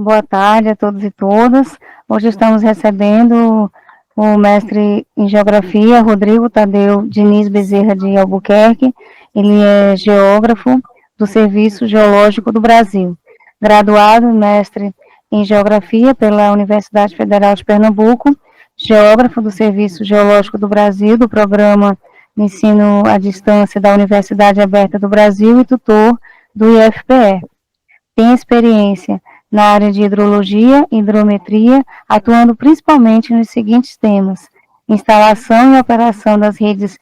Boa tarde a todos e todas. Hoje estamos recebendo o mestre em Geografia, Rodrigo Tadeu Diniz Bezerra de Albuquerque. Ele é geógrafo do Serviço Geológico do Brasil, graduado mestre em Geografia pela Universidade Federal de Pernambuco, geógrafo do Serviço Geológico do Brasil, do Programa de Ensino à Distância da Universidade Aberta do Brasil e tutor do IFPE. Tem experiência na área de hidrologia e hidrometria, atuando principalmente nos seguintes temas: instalação e operação das redes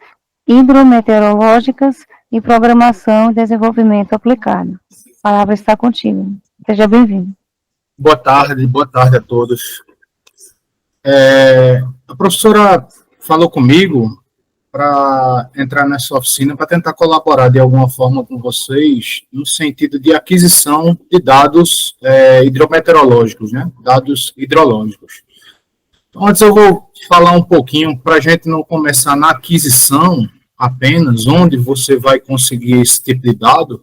hidrometeorológicas e programação e desenvolvimento aplicado. A palavra está contigo. Seja bem-vindo. Boa tarde a todos. A professora falou comigo para entrar nessa oficina para tentar colaborar de alguma forma com vocês no sentido de aquisição de dados hidrometeorológicos, né? Dados hidrológicos. Então, antes eu vou falar um pouquinho para a gente não começar na aquisição apenas, onde você vai conseguir esse tipo de dado,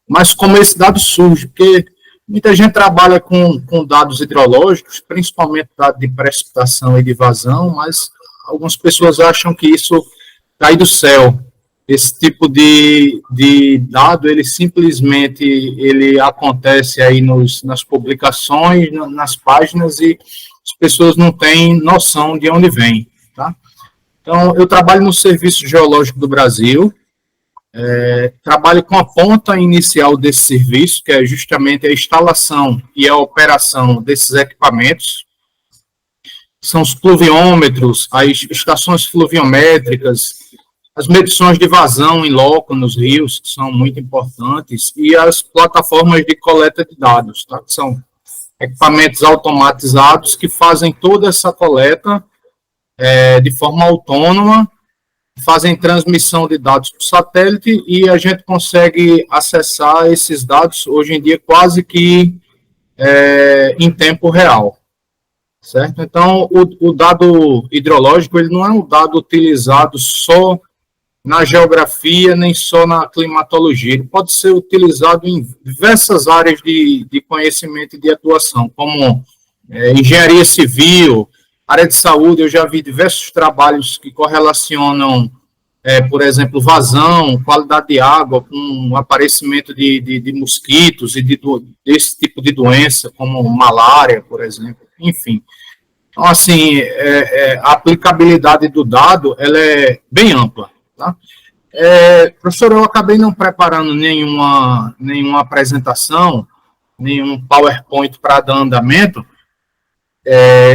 mas como esse dado surge, porque muita gente trabalha com dados hidrológicos, principalmente dados de precipitação e de vazão, mas algumas pessoas acham que isso cai do céu. Esse tipo de dado, ele simplesmente acontece aí nas publicações, nas páginas, e as pessoas não têm noção de onde vem, tá? Então, eu trabalho no Serviço Geológico do Brasil, trabalho com a ponta inicial desse serviço, que é justamente a instalação e a operação desses equipamentos. São os pluviômetros, as estações fluviométricas, as medições de vazão em loco nos rios, que são muito importantes, e as plataformas de coleta de dados, tá? Que são equipamentos automatizados que fazem toda essa coleta de forma autônoma, fazem transmissão de dados para o satélite e a gente consegue acessar esses dados, hoje em dia, quase que em tempo real. Certo? Então, o dado hidrológico, ele não é um dado utilizado só na geografia, nem só na climatologia. Ele pode ser utilizado em diversas áreas de conhecimento e de atuação, como engenharia civil, área de saúde. Eu já vi diversos trabalhos que correlacionam, por exemplo, vazão, qualidade de água, com o aparecimento de mosquitos e desse tipo de doença, como malária, por exemplo. Enfim, então, assim, a aplicabilidade do dado, ela é bem ampla, tá? Professor, eu acabei não preparando nenhuma apresentação, nenhum PowerPoint para dar andamento.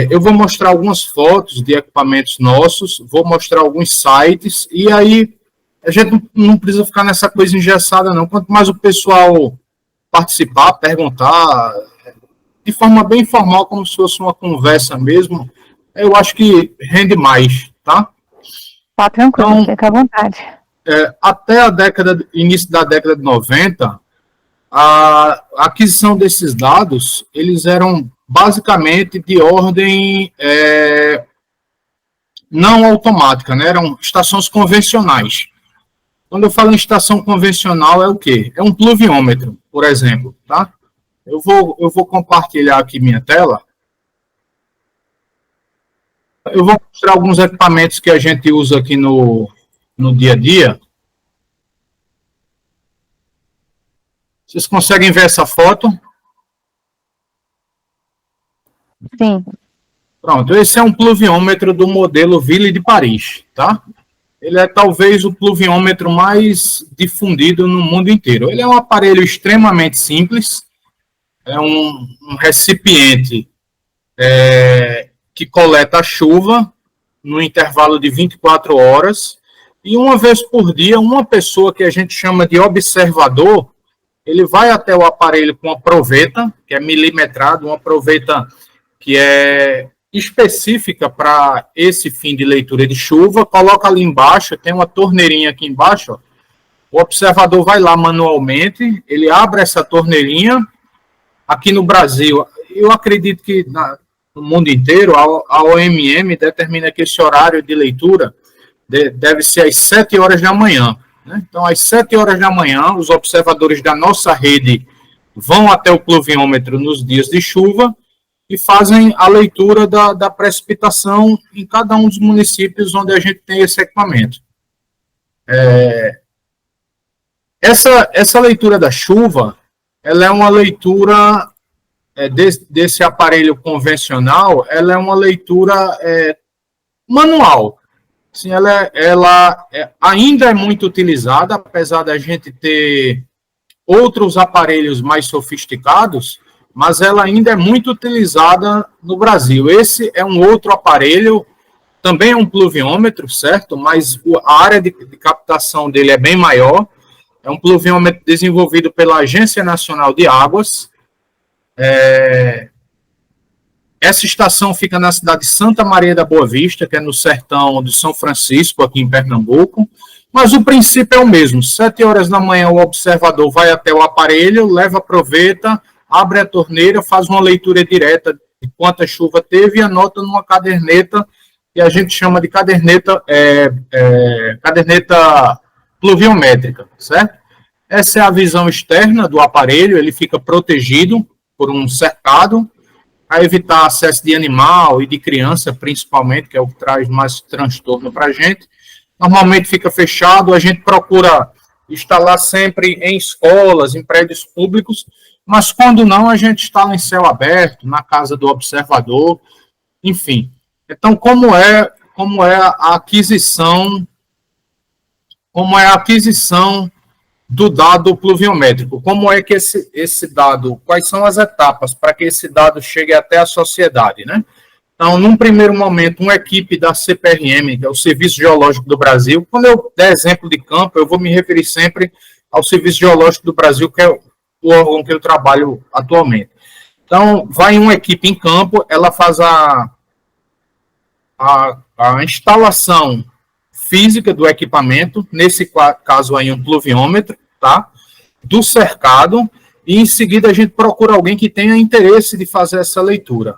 Eu vou mostrar algumas fotos de equipamentos nossos, vou mostrar alguns sites, e aí a gente não precisa ficar nessa coisa engessada, não. Quanto mais o pessoal participar, perguntar, de forma bem informal, como se fosse uma conversa mesmo, eu acho que rende mais, tá? Tá tranquilo, então, fica à vontade. Até início da década de 90, a aquisição desses dados, eles eram basicamente de ordem não automática, né? Eram estações convencionais. Quando eu falo em estação convencional, é o quê? É um pluviômetro, por exemplo, tá? Eu vou compartilhar aqui minha tela. Eu vou mostrar alguns equipamentos que a gente usa aqui no dia a dia. Vocês conseguem ver essa foto? Sim. Pronto, esse é um pluviômetro do modelo Ville de Paris, tá? Ele é talvez o pluviômetro mais difundido no mundo inteiro. Ele é um aparelho extremamente simples, é um recipiente que coleta a chuva no intervalo de 24 horas, e uma vez por dia, uma pessoa que a gente chama de observador, ele vai até o aparelho com uma proveta, que é milimetrado, uma proveta que é específica para esse fim de leitura de chuva, coloca ali embaixo, tem uma torneirinha aqui embaixo, ó. O observador vai lá manualmente, ele abre essa torneirinha. Aqui no Brasil, eu acredito que no mundo inteiro, a OMM determina que esse horário de leitura deve ser às 7 horas da manhã, né? Então, às 7 horas da manhã, os observadores da nossa rede vão até o pluviômetro nos dias de chuva e fazem a leitura da precipitação em cada um dos municípios onde a gente tem esse equipamento. Essa leitura da chuva, ela é uma leitura desse aparelho convencional, ela é uma leitura manual. Assim, ela ainda é muito utilizada, apesar da gente ter outros aparelhos mais sofisticados, mas ela ainda é muito utilizada no Brasil. Esse é um outro aparelho, também é um pluviômetro, certo? Mas a área de captação dele é bem maior. É um pluviômetro desenvolvido pela Agência Nacional de Águas. Essa estação fica na cidade de Santa Maria da Boa Vista, que é no sertão de São Francisco, aqui em Pernambuco. Mas o princípio é o mesmo. 7 horas da manhã, o observador vai até o aparelho, leva a proveta, abre a torneira, faz uma leitura direta de quanta chuva teve e anota numa caderneta, que a gente chama de caderneta pluviométrica, certo? Essa é a visão externa do aparelho, ele fica protegido por um cercado, para evitar acesso de animal e de criança, principalmente, que é o que traz mais transtorno para a gente. Normalmente fica fechado, a gente procura instalar sempre em escolas, em prédios públicos, mas quando não, a gente instala em céu aberto, na casa do observador, enfim. Então, como é a aquisição do dado pluviométrico? Como é que esse dado, quais são as etapas para que esse dado chegue até a sociedade, né? Então, num primeiro momento, uma equipe da CPRM, que é o Serviço Geológico do Brasil, quando eu der exemplo de campo, eu vou me referir sempre ao Serviço Geológico do Brasil, que é o órgão que eu trabalho atualmente. Então, vai uma equipe em campo, ela faz a instalação física do equipamento, nesse caso aí um pluviômetro, tá? Do cercado, e em seguida a gente procura alguém que tenha interesse de fazer essa leitura.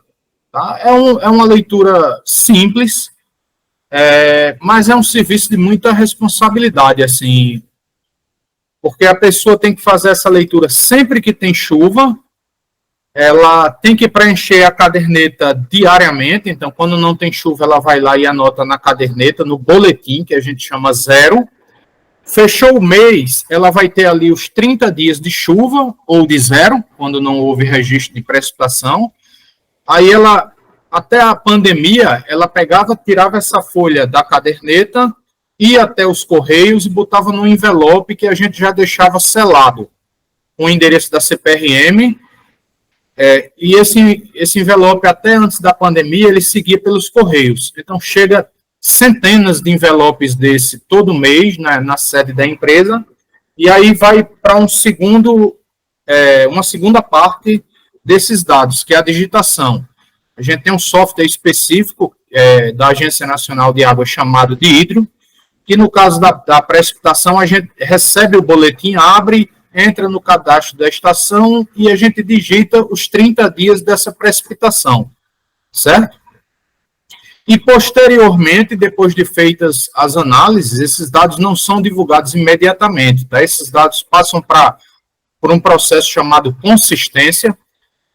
Tá? É uma leitura simples, mas é um serviço de muita responsabilidade, assim, porque a pessoa tem que fazer essa leitura sempre que tem chuva, ela tem que preencher a caderneta diariamente, então quando não tem chuva ela vai lá e anota na caderneta, no boletim, que a gente chama 0. Fechou o mês, ela vai ter ali os 30 dias de chuva, ou de 0, quando não houve registro de precipitação. Aí ela, até a pandemia, ela pegava, tirava essa folha da caderneta, ia até os correios e botava no envelope que a gente já deixava selado, com o endereço da CPRM, e esse envelope, até antes da pandemia, ele seguia pelos correios. Então, chega centenas de envelopes desse todo mês, né, na sede da empresa, e aí vai para uma segunda parte desses dados, que é a digitação. A gente tem um software específico da Agência Nacional de Água chamado de Hidro, que no caso da precipitação, a gente recebe o boletim, abre, entra no cadastro da estação e a gente digita os 30 dias dessa precipitação, certo? E posteriormente, depois de feitas as análises, esses dados não são divulgados imediatamente, tá? Esses dados passam por um processo chamado consistência,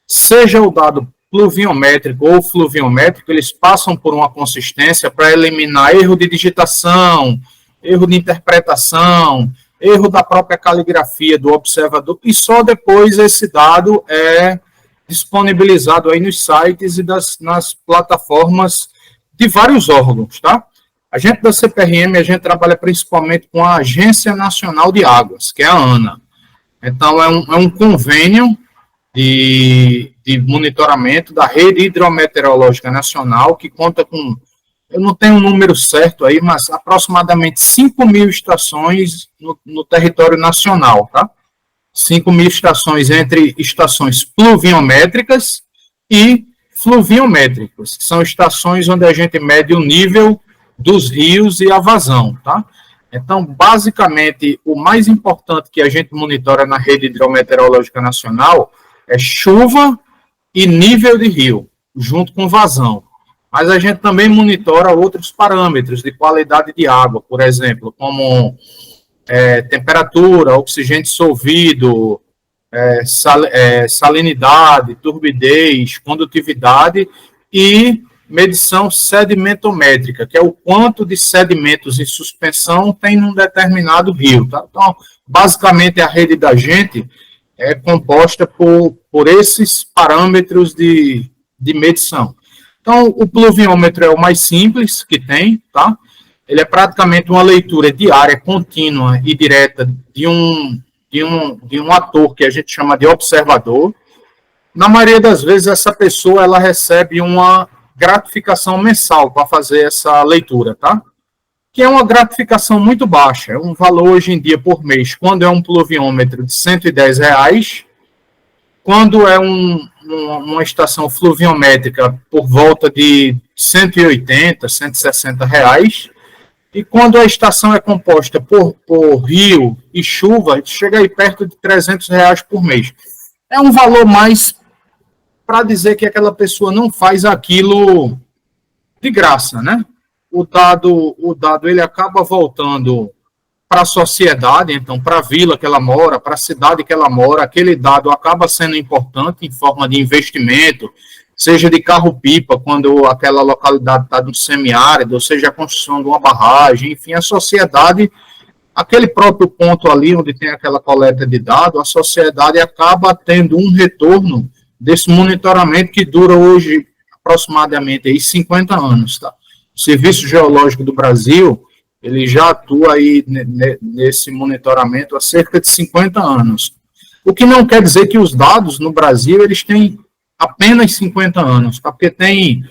seja o dado pluviométrico ou fluviométrico, eles passam por uma consistência para eliminar erro de digitação, erro de interpretação, erro da própria caligrafia do observador, e só depois esse dado é disponibilizado aí nos sites e nas plataformas de vários órgãos, tá? A gente da CPRM, a gente trabalha principalmente com a Agência Nacional de Águas, que é a ANA. Então, é um convênio de monitoramento da Rede Hidrometeorológica Nacional, que conta com, eu não tenho um número certo aí, mas aproximadamente 5.000 estações no território nacional, tá? 5.000 estações entre estações pluviométricas e fluviométricas, que são estações onde a gente mede o nível dos rios e a vazão, tá? Então, basicamente, o mais importante que a gente monitora na Rede Hidrometeorológica Nacional é chuva e nível de rio, junto com vazão. Mas a gente também monitora outros parâmetros de qualidade de água, por exemplo, como temperatura, oxigênio dissolvido, salinidade, turbidez, condutividade e medição sedimentométrica, que é o quanto de sedimentos em suspensão tem num determinado rio. Tá? Então, basicamente, a rede da gente é composta por esses parâmetros de medição. Então, o pluviômetro é o mais simples que tem, tá? Ele é praticamente uma leitura diária, contínua e direta de um ator que a gente chama de observador. Na maioria das vezes, essa pessoa ela recebe uma gratificação mensal para fazer essa leitura, tá? Que é uma gratificação muito baixa, é um valor hoje em dia por mês, quando é um pluviômetro de R$ 110, quando é uma estação fluviométrica por volta de 180, R$ 160, e quando a estação é composta por rio e chuva, chega aí perto de R$ 300 por mês. É um valor mais para dizer que aquela pessoa não faz aquilo de graça, né? O dado ele acaba voltando para a sociedade, então para a vila que ela mora, para a cidade que ela mora, aquele dado acaba sendo importante em forma de investimento, seja de carro-pipa, quando aquela localidade está no semiárido, ou seja a construção de uma barragem, enfim, a sociedade, aquele próprio ponto ali onde tem aquela coleta de dados, a sociedade acaba tendo um retorno desse monitoramento que dura hoje aproximadamente aí 50 anos. Tá? O Serviço Geológico do Brasil, ele já atua aí nesse monitoramento há cerca de 50 anos. O que não quer dizer que os dados no Brasil, eles têm apenas 50 anos, tá? Porque tem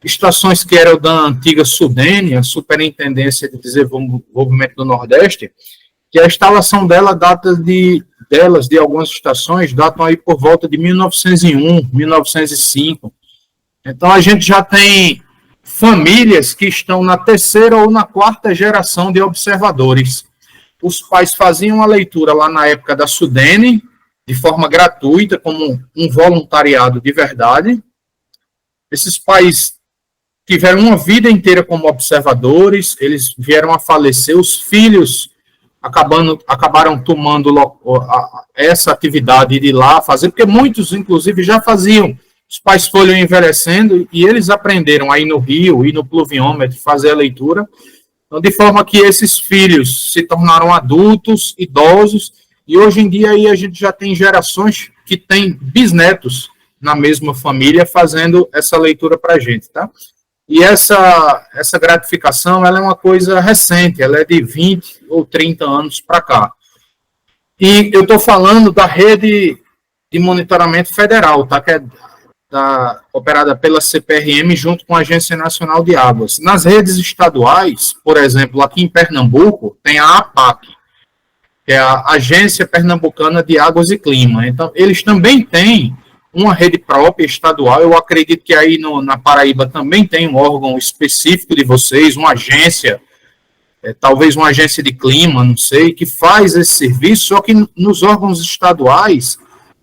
estações que eram da antiga SUDENE, a Superintendência de Desenvolvimento do Nordeste, que a instalação dela de algumas estações, datam aí por volta de 1901, 1905. Então, a gente já tem famílias que estão na terceira ou na quarta geração de observadores. Os pais faziam a leitura lá na época da SUDENE, de forma gratuita, como um voluntariado de verdade. Esses pais tiveram uma vida inteira como observadores, eles vieram a falecer, os filhos acabaram tomando essa atividade de ir lá fazer, porque muitos, inclusive, já faziam. Os pais foram envelhecendo e eles aprenderam aí no rio e no pluviômetro fazer a leitura, então, de forma que esses filhos se tornaram adultos, idosos, e hoje em dia aí a gente já tem gerações que têm bisnetos na mesma família fazendo essa leitura para a gente, tá? E essa gratificação, ela é uma coisa recente, ela é de 20 ou 30 anos para cá. E eu estou falando da rede de monitoramento federal, tá? Que é operada pela CPRM junto com a Agência Nacional de Águas. Nas redes estaduais, por exemplo, aqui em Pernambuco, tem a APAC, que é a Agência Pernambucana de Águas e Clima. Então, eles também têm uma rede própria estadual. Eu acredito que aí na Paraíba também tem um órgão específico de vocês, uma agência, talvez uma agência de clima, não sei, que faz esse serviço, só que nos órgãos estaduais,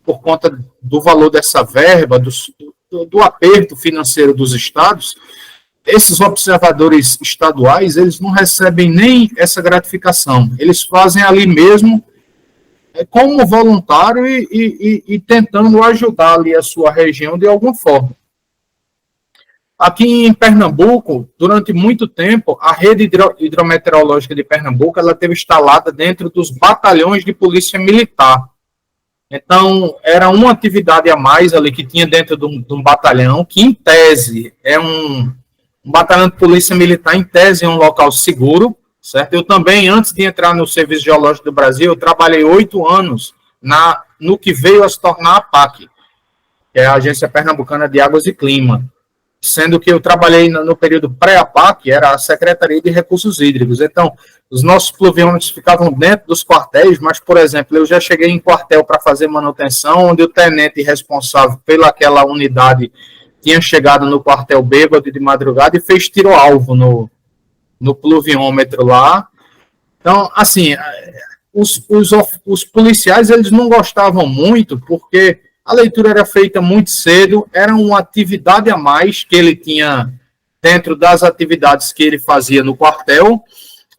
por conta do valor dessa verba, do aperto financeiro dos estados, esses observadores estaduais, eles não recebem nem essa gratificação. Eles fazem ali mesmo como voluntário e tentando ajudar ali a sua região de alguma forma. Aqui em Pernambuco, durante muito tempo, a rede hidrometeorológica de Pernambuco ela teve instalada dentro dos batalhões de polícia militar. Então, era uma atividade a mais ali que tinha dentro de um batalhão, que em tese é um batalhão de polícia militar, em tese é um local seguro, certo? Eu também, antes de entrar no Serviço Geológico do Brasil, eu trabalhei 8 anos no que veio a se tornar a APAC, que é a Agência Pernambucana de Águas e Clima, sendo que eu trabalhei no período pré-APAC, era a Secretaria de Recursos Hídricos. Então, os nossos pluviômetros ficavam dentro dos quartéis, mas, por exemplo, eu já cheguei em quartel para fazer manutenção, onde o tenente responsável pelaquela unidade tinha chegado no quartel bêbado de madrugada e fez tiro-alvo no pluviômetro lá. Então, assim, os policiais, eles não gostavam muito, porque a leitura era feita muito cedo, era uma atividade a mais que ele tinha dentro das atividades que ele fazia no quartel,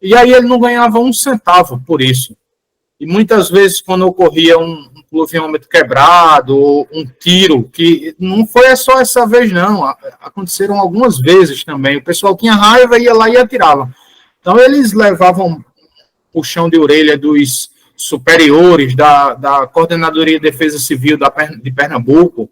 e aí ele não ganhava um centavo por isso. E muitas vezes, quando ocorria um pluviômetro quebrado, ou um tiro, que não foi só essa vez, não. Aconteceram algumas vezes também. O pessoal tinha raiva, ia lá e atirava. Então, eles levavam puxão de orelha dos superiores da Coordenadoria de Defesa Civil de Pernambuco,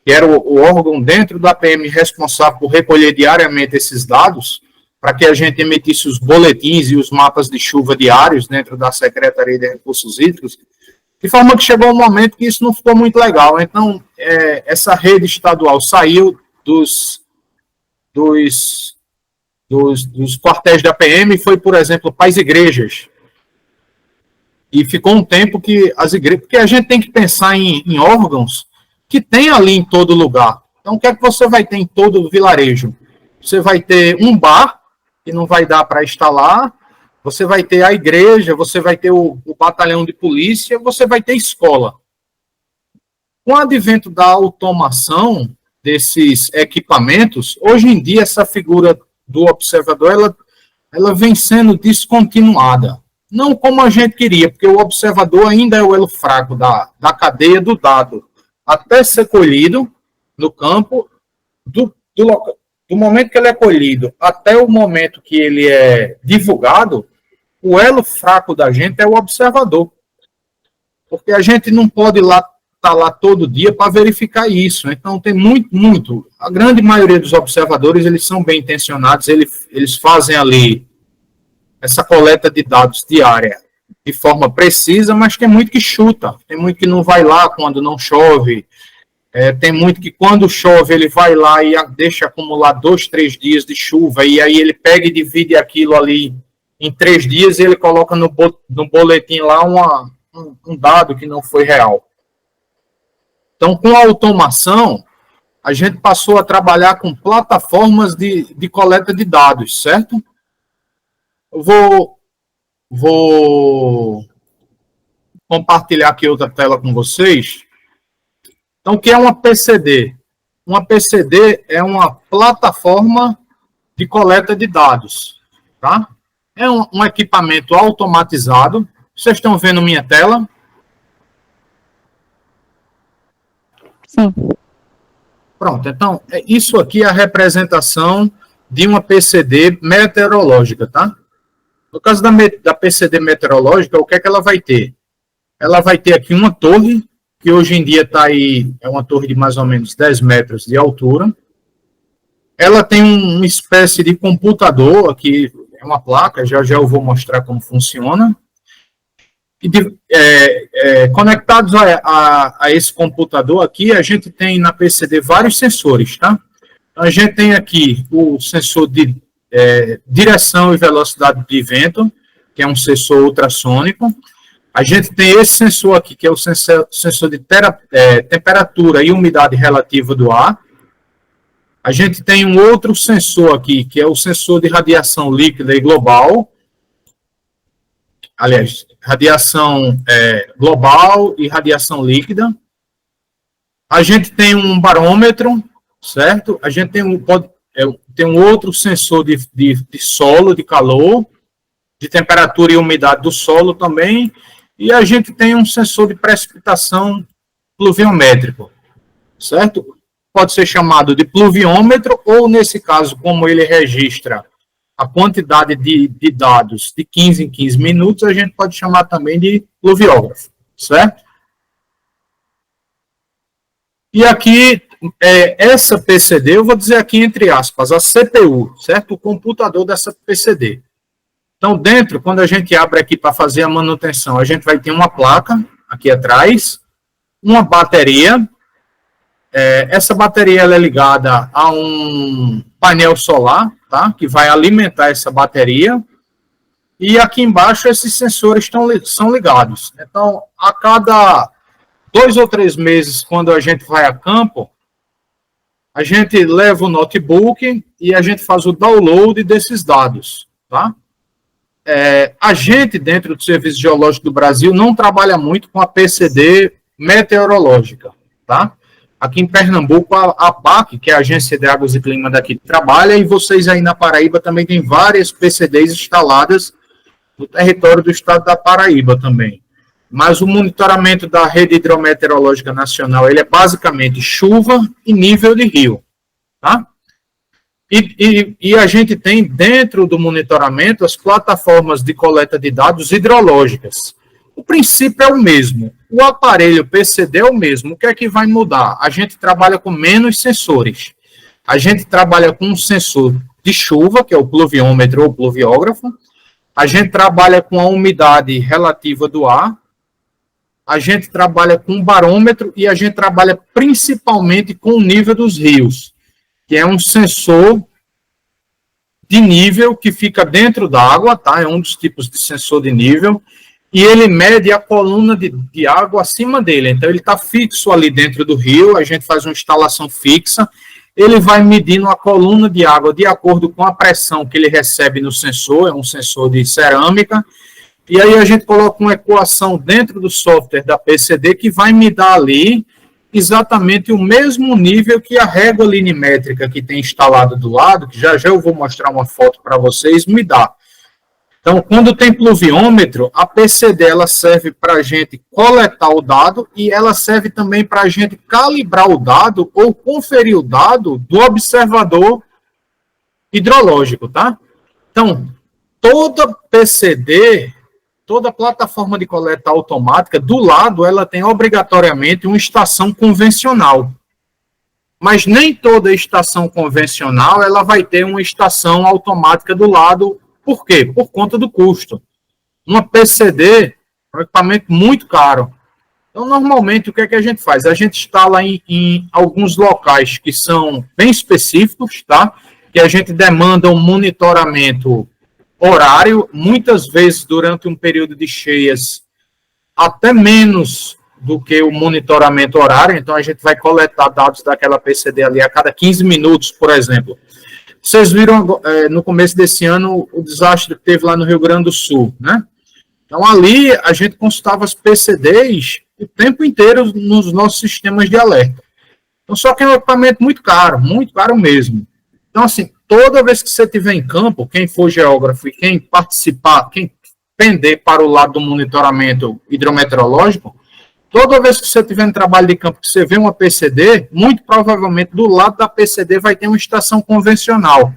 que era o órgão dentro da PM responsável por recolher diariamente esses dados, para que a gente emitisse os boletins e os mapas de chuva diários dentro da Secretaria de Recursos Hídricos, de forma que chegou um momento que isso não ficou muito legal. Então, essa rede estadual saiu dos quartéis da PM e foi, por exemplo, para as igrejas. E ficou um tempo que as igrejas... Porque a gente tem que pensar em órgãos que tem ali em todo lugar. Então, o que é que você vai ter em todo o vilarejo? Você vai ter um bar, que não vai dar para instalar, você vai ter a igreja, você vai ter o batalhão de polícia, você vai ter escola. Com o advento da automação desses equipamentos, hoje em dia essa figura do observador, ela vem sendo descontinuada. Não como a gente queria, porque o observador ainda é o elo fraco da cadeia do dado, até ser colhido no campo, do momento que ele é colhido até o momento que ele é divulgado, o elo fraco da gente é o observador. Porque a gente não pode estar lá todo dia para verificar isso. Então, tem muito. A grande maioria dos observadores, eles são bem intencionados, eles fazem ali essa coleta de dados diária de forma precisa, mas tem muito que chuta, tem muito que não vai lá quando não chove, tem muito que quando chove ele vai lá e deixa acumular 2, 3 dias de chuva, e aí ele pega e divide aquilo ali em 3 dias e ele coloca no boletim lá um dado que não foi real. Então, com a automação, a gente passou a trabalhar com plataformas de coleta de dados, certo? Eu vou compartilhar aqui outra tela com vocês. Então, o que é uma PCD? Uma PCD é uma plataforma de coleta de dados, tá? É um equipamento automatizado. Vocês estão vendo minha tela? Sim. Pronto, então, isso aqui é a representação de uma PCD meteorológica, tá? No caso da PCD meteorológica, o que é que ela vai ter? Ela vai ter aqui uma torre, que hoje em dia está aí, é uma torre de mais ou menos 10 metros de altura. Ela tem uma espécie de computador, aqui é uma placa, já eu vou mostrar como funciona. E conectados a esse computador aqui, a gente tem na PCD vários sensores, tá? A gente tem aqui o sensor de direção e velocidade de vento, que é um sensor ultrassônico. A gente tem esse sensor aqui, que é o sensor de temperatura e umidade relativa do ar. A gente tem um outro sensor aqui, que é o sensor de radiação líquida e global. Aliás, radiação global e radiação líquida. A gente tem um barômetro, certo? A gente tem um outro sensor de solo, de calor, de temperatura e umidade do solo também, e a gente tem um sensor de precipitação pluviométrico, certo? Pode ser chamado de pluviômetro, ou nesse caso, como ele registra a quantidade de dados de 15 em 15 minutos, a gente pode chamar também de pluviógrafo, certo? E aqui, essa PCD, eu vou dizer aqui entre aspas, a CPU, certo? O computador dessa PCD. Então, dentro, quando a gente abre aqui para fazer a manutenção, a gente vai ter uma placa aqui atrás, uma bateria. Essa bateria ela é ligada a um painel solar, tá? Que vai alimentar essa bateria. E aqui embaixo, esses sensores são ligados. Então, a cada 2 ou 3 meses, quando a gente vai a campo, a gente leva o notebook e a gente faz o download desses dados, tá? A gente, dentro do Serviço Geológico do Brasil, não trabalha muito com a PCD meteorológica, tá? Aqui em Pernambuco, a APAC, que é a Agência de Águas e Clima daqui, trabalha, e vocês aí na Paraíba também tem várias PCDs instaladas no território do estado da Paraíba também. mas o monitoramento da Rede Hidrometeorológica Nacional, ele é basicamente chuva e nível de rio, tá? E a gente tem dentro do monitoramento as plataformas de coleta de dados hidrológicas. O princípio é o mesmo, o aparelho PCD é o mesmo, o que é que vai mudar? A gente trabalha com menos sensores. A gente trabalha com um sensor de chuva, que é o pluviômetro ou pluviógrafo, a gente trabalha com a umidade relativa do ar, a gente trabalha com um barômetro e a gente trabalha principalmente com o nível dos rios, que é um sensor de nível que fica dentro da água, tá? É um dos tipos de sensor de nível, e ele mede a coluna de água acima dele. Então, ele está fixo ali dentro do rio, a gente faz uma instalação fixa, ele vai medindo a coluna de água de acordo com a pressão que ele recebe no sensor, é um sensor de cerâmica, e aí a gente coloca uma equação dentro do software da PCD que vai me dar ali exatamente o mesmo nível que a régua linimétrica que tem instalado do lado, que já já eu vou mostrar uma foto para vocês, me dá. Então, quando tem pluviômetro, a PCD ela serve para a gente coletar o dado e ela serve também para a gente calibrar o dado ou conferir o dado do observador hidrológico, tá? Então, toda PCD, toda plataforma de coleta automática, do lado ela tem obrigatoriamente uma estação convencional. Mas nem toda estação convencional ela vai ter uma estação automática do lado. Por quê? Por conta do custo. Uma PCD é um equipamento muito caro. Então, normalmente, o que é que a gente faz? A gente instala em alguns locais que são bem específicos, tá? Que a gente demanda um monitoramento horário, muitas vezes durante um período de cheias, até menos do que o monitoramento horário. Então, a gente vai coletar dados daquela PCD ali a cada 15 minutos, por exemplo. Vocês viram no começo desse ano o desastre que teve lá no Rio Grande do Sul, né? Então, ali a gente consultava as PCDs o tempo inteiro nos nossos sistemas de alerta. Então, só que é um equipamento muito caro mesmo. Então, assim, toda vez que você estiver em campo, quem for geógrafo e quem participar, quem pender para o lado do monitoramento hidrometeorológico, toda vez que você estiver em trabalho de campo, que você vê uma PCD, muito provavelmente do lado da PCD vai ter uma estação convencional,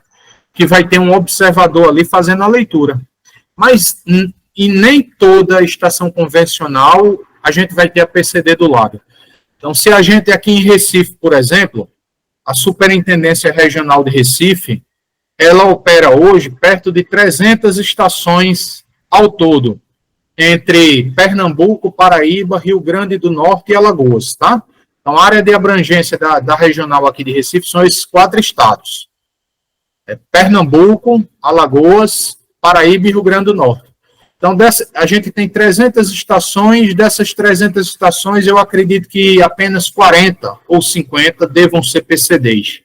que vai ter um observador ali fazendo a leitura. Mas, e nem toda estação convencional, a gente vai ter a PCD do lado. Então, se a gente aqui em Recife, por exemplo, a Superintendência Regional de Recife, ela opera hoje perto de 300 estações ao todo, entre Pernambuco, Paraíba, Rio Grande do Norte e Alagoas, tá? Então, a área de abrangência da regional aqui de Recife são esses 4 estados. Pernambuco, Alagoas, Paraíba e Rio Grande do Norte. Então, a gente tem 300 estações, dessas 300 estações, eu acredito que apenas 40 ou 50 devam ser PCDs.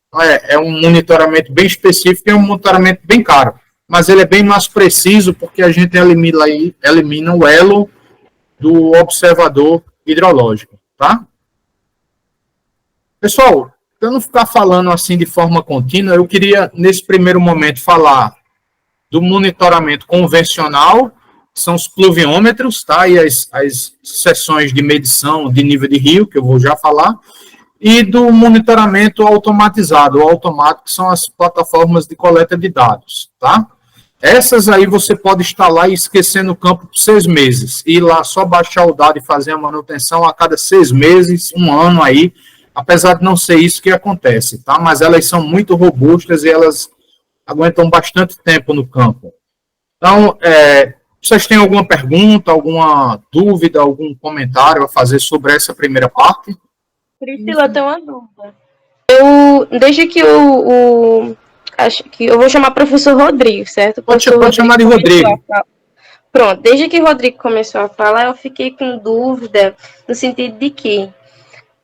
Então, é um monitoramento bem específico e é um monitoramento bem caro. Mas ele é bem mais preciso porque a gente elimina o elo do observador hidrológico, tá? Pessoal, para não ficar falando assim de forma contínua, eu queria, nesse primeiro momento, falar do monitoramento convencional, que são os pluviômetros, tá? E as seções de medição de nível de rio, que eu vou já falar, e do monitoramento automatizado, ou automático, que são as plataformas de coleta de dados, tá? Essas aí você pode instalar e esquecer no campo por 6 meses. Ir lá só baixar o dado e fazer a manutenção a cada 6 meses, 1 ano aí, apesar de não ser isso que acontece, tá? Mas elas são muito robustas e elas aguentam bastante tempo no campo. Então, vocês têm alguma pergunta, alguma dúvida, algum comentário a fazer sobre essa primeira parte? Priscila, tem uma dúvida. Desde que acho que eu vou chamar professor Rodrigo, certo? Pode chamar de Rodrigo. Pronto, desde que o Rodrigo começou a falar, eu fiquei com dúvida no sentido de que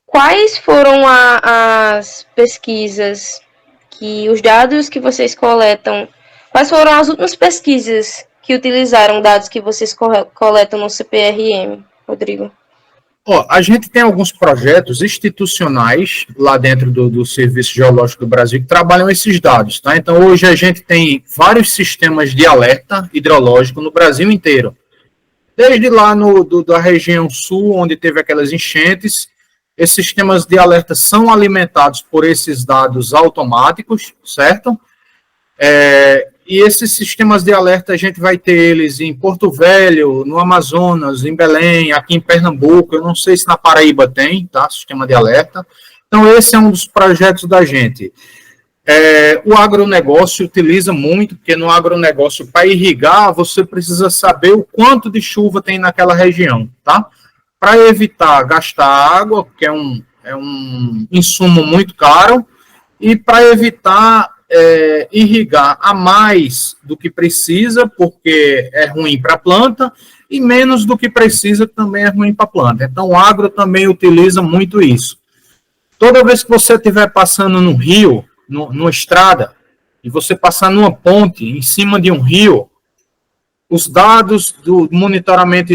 quais foram as pesquisas os dados que vocês coletam, quais foram as últimas pesquisas que utilizaram dados que vocês coletam no CPRM, Rodrigo? A gente tem alguns projetos institucionais lá dentro do Serviço Geológico do Brasil que trabalham esses dados, tá? Então, hoje a gente tem vários sistemas de alerta hidrológico no Brasil inteiro. Desde lá da região sul, onde teve aquelas enchentes, esses sistemas de alerta são alimentados por esses dados automáticos, certo? E esses sistemas de alerta a gente vai ter eles em Porto Velho, no Amazonas, em Belém, aqui em Pernambuco, eu não sei se na Paraíba tem, tá? Sistema de alerta. Então, esse é um dos projetos da gente. O agronegócio utiliza muito, porque no agronegócio, para irrigar, você precisa saber o quanto de chuva tem naquela região, tá? Para evitar gastar água, que é um insumo muito caro, e para evitar irrigar a mais do que precisa, porque é ruim para a planta, e menos do que precisa, também é ruim para a planta. Então, o agro também utiliza muito isso. Toda vez que você estiver passando no rio, numa estrada, e você passar numa ponte em cima de um rio, os dados do monitoramento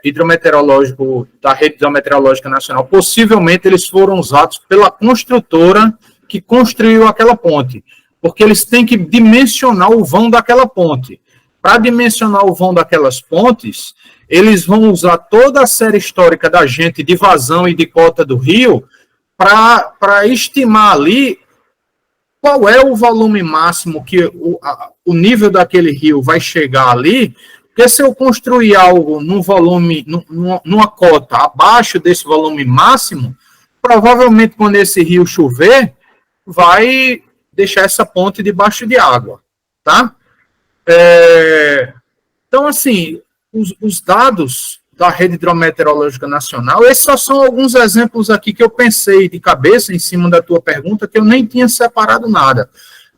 hidrometeorológico da Rede Hidrometeorológica Nacional, possivelmente eles foram usados pela construtora que construiu aquela ponte, porque eles têm que dimensionar o vão daquela ponte. Para dimensionar o vão daquelas pontes, eles vão usar toda a série histórica da gente de vazão e de cota do rio para estimar ali qual é o volume máximo que o nível daquele rio vai chegar ali, porque se eu construir algo num volume, numa cota abaixo desse volume máximo, provavelmente quando esse rio chover, vai deixar essa ponte debaixo de água, tá? Então, assim, os dados da Rede Hidrometeorológica Nacional, esses só são alguns exemplos aqui que eu pensei de cabeça em cima da tua pergunta, que eu nem tinha separado nada.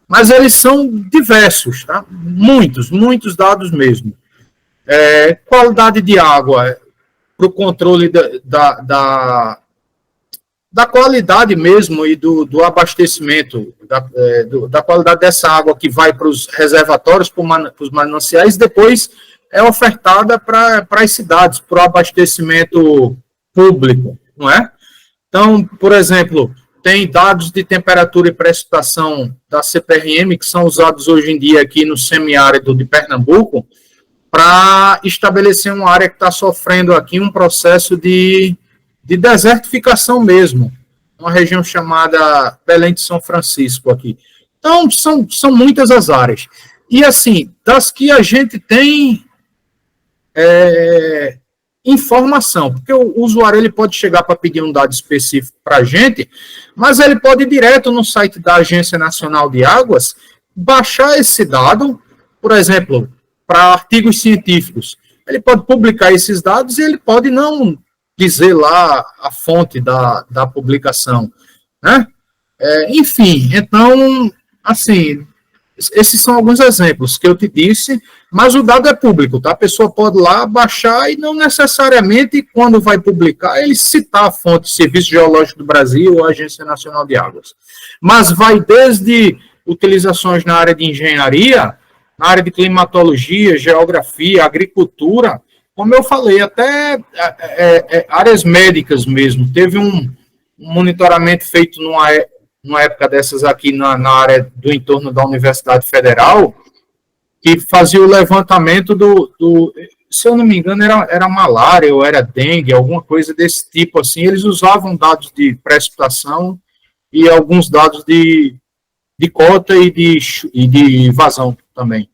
Mas eles são diversos, tá? Muitos dados mesmo. Qualidade de água para o controle da qualidade mesmo e do abastecimento, da qualidade dessa água que vai para os reservatórios, para os mananciais, depois é ofertada para as cidades, para o abastecimento público, não é? Então, por exemplo, tem dados de temperatura e precipitação da CPRM, que são usados hoje em dia aqui no semiárido de Pernambuco, para estabelecer uma área que está sofrendo aqui um processo de desertificação mesmo, uma região chamada Belém de São Francisco aqui. Então, são muitas as áreas. E, assim, das que a gente tem informação, porque o usuário ele pode chegar para pedir um dado específico para a gente, mas ele pode ir direto no site da Agência Nacional de Águas, baixar esse dado, por exemplo, para artigos científicos. Ele pode publicar esses dados e ele pode não dizer lá a fonte da publicação, né? Enfim, então, assim, esses são alguns exemplos que eu te disse, mas o dado é público, tá? A pessoa pode ir lá baixar e não necessariamente, quando vai publicar, ele citar a fonte Serviço Geológico do Brasil ou Agência Nacional de Águas. Mas vai desde utilizações na área de engenharia, na área de climatologia, geografia, agricultura, como eu falei, até áreas médicas mesmo. Teve um monitoramento feito numa época dessas aqui na área do entorno da Universidade Federal, que fazia o levantamento se eu não me engano, era malária ou era dengue, alguma coisa desse tipo assim. Eles usavam dados de precipitação e alguns dados de cota e de vazão também.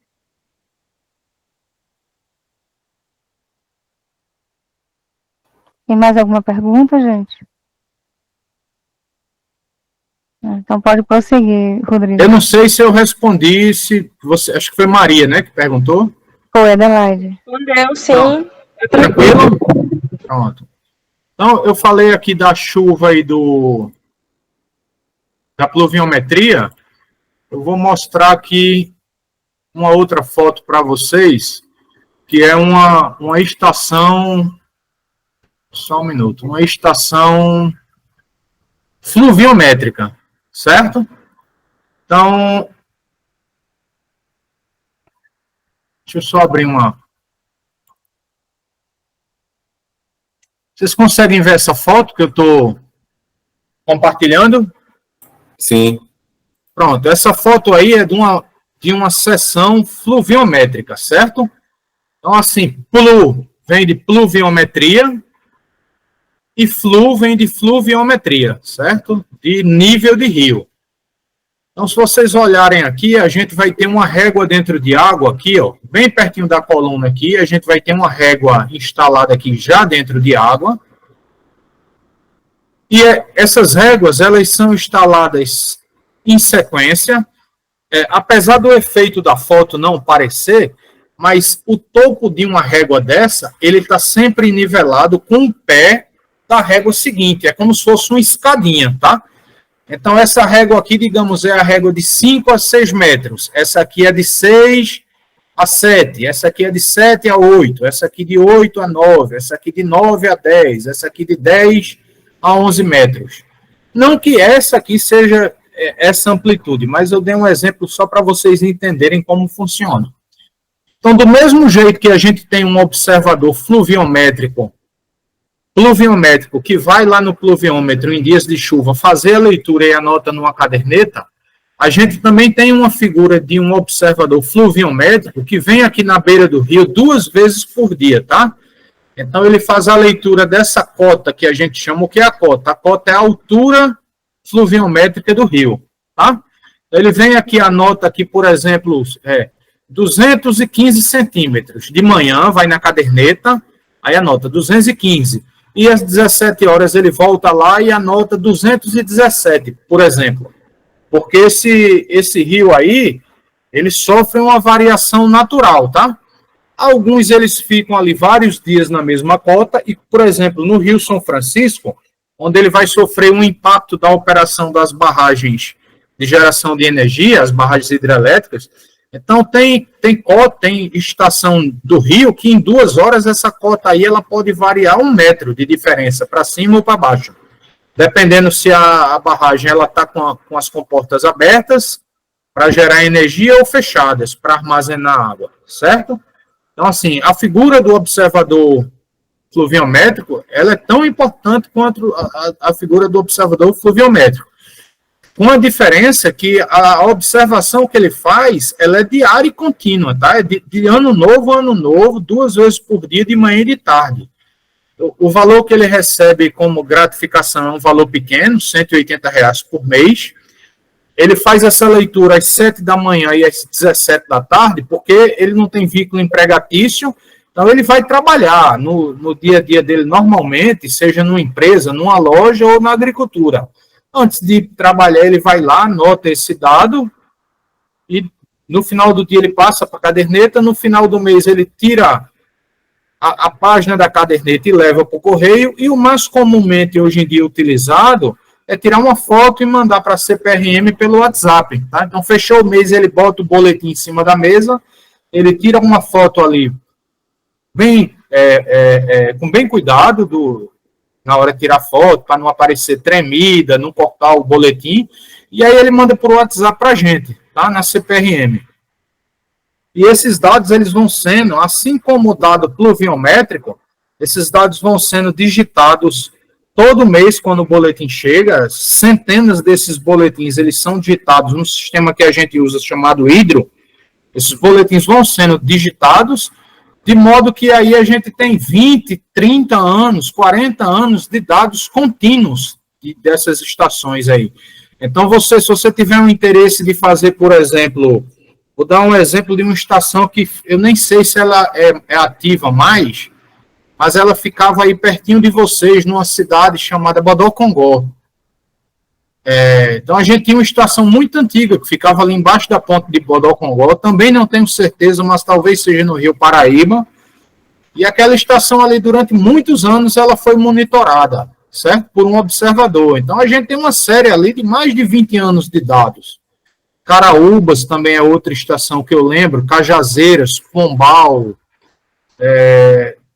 Tem mais alguma pergunta, gente? Então pode prosseguir, Rodrigo. Eu não sei se eu respondi, acho que foi Maria, né, que perguntou. Foi, Adelaide. Respondeu, sim. Pronto. Tranquilo? Pronto. Então, eu falei aqui da chuva e da pluviometria. Eu vou mostrar aqui uma outra foto para vocês, que é uma estação... Só um minuto. Uma estação fluviométrica, certo? Então, deixa eu só abrir uma... Vocês conseguem ver essa foto que eu estou compartilhando? Sim. Pronto, essa foto aí é de uma seção fluviométrica, certo? Então, assim, vem de pluviometria e flu vem de fluviometria, certo? De nível de rio. Então, se vocês olharem aqui, a gente vai ter uma régua dentro de água aqui, ó, bem pertinho da coluna aqui, a gente vai ter uma régua instalada aqui já dentro de água. E essas réguas, elas são instaladas em sequência, apesar do efeito da foto não parecer, mas o topo de uma régua dessa, ele está sempre nivelado com o pé da régua seguinte, é como se fosse uma escadinha, tá? Então, essa régua aqui, digamos, é a régua de 5 a 6 metros. Essa aqui é de 6 a 7. Essa aqui é de 7 a 8. Essa aqui de 8 a 9. Essa aqui de 9 a 10. Essa aqui de 10 a 11 metros. Não que essa aqui seja essa amplitude, mas eu dei um exemplo só para vocês entenderem como funciona. Então, do mesmo jeito que a gente tem um observador pluviométrico que vai lá no pluviômetro em dias de chuva fazer a leitura e anota numa caderneta, a gente também tem uma figura de um observador fluviométrico que vem aqui na beira do rio 2 vezes por dia, tá? Então, ele faz a leitura dessa cota que a gente chama, o que é a cota? A cota é a altura fluviométrica do rio, tá? Ele vem aqui, anota aqui, por exemplo, 215 centímetros. De manhã, vai na caderneta, aí anota 215. E às 17 horas ele volta lá e anota 217, por exemplo. Porque esse rio aí, ele sofre uma variação natural, tá? Alguns eles ficam ali vários dias na mesma cota e, por exemplo, no Rio São Francisco, onde ele vai sofrer um impacto da operação das barragens de geração de energia, as barragens hidrelétricas. Então, tem estação do rio que em 2 horas essa cota aí ela pode variar 1 metro de diferença, para cima ou para baixo. Dependendo se a barragem está com as comportas abertas para gerar energia ou fechadas para armazenar água, certo? Então, assim, a figura do observador fluviométrico ela é tão importante quanto a figura do observador fluviométrico. Com a diferença que a observação que ele faz, ela é diária e contínua, tá? É de ano novo, 2 vezes por dia, de manhã e de tarde. O valor que ele recebe como gratificação é um valor pequeno, R$180 por mês. Ele faz essa leitura às 7 da manhã e às 17 da tarde, porque ele não tem vínculo empregatício, então ele vai trabalhar no dia a dia dele normalmente, seja numa empresa, numa loja ou na agricultura. Antes de trabalhar, ele vai lá, anota esse dado e no final do dia ele passa para a caderneta, no final do mês ele tira a página da caderneta e leva para o correio, e o mais comumente hoje em dia utilizado é tirar uma foto e mandar para a CPRM pelo WhatsApp. Tá? Então, fechou o mês, ele bota o boletim em cima da mesa, ele tira uma foto ali com bem cuidado na hora de tirar foto, para não aparecer tremida, não cortar o boletim, e aí ele manda por WhatsApp para a gente, tá? Na CPRM. E esses dados, eles vão sendo, assim como o dado pluviométrico, esses dados vão sendo digitados todo mês quando o boletim chega. Centenas desses boletins, eles são digitados no sistema que a gente usa, chamado Hidro. Esses boletins vão sendo digitados, de modo que aí a gente tem 20, 30 anos, 40 anos de dados contínuos dessas estações aí. Então, se você tiver um interesse de fazer, por exemplo, vou dar um exemplo de uma estação que eu nem sei se ela é ativa mais, mas ela ficava aí pertinho de vocês, numa cidade chamada Bodocongó. Então, a gente tinha uma estação muito antiga, que ficava ali embaixo da ponte de Bodocongó, também não tenho certeza, mas talvez seja no Rio Paraíba, e aquela estação ali, durante muitos anos, ela foi monitorada, certo? Por um observador. Então, a gente tem uma série ali de mais de 20 anos de dados. Caraúbas também é outra estação que eu lembro, Cajazeiras, Pombal,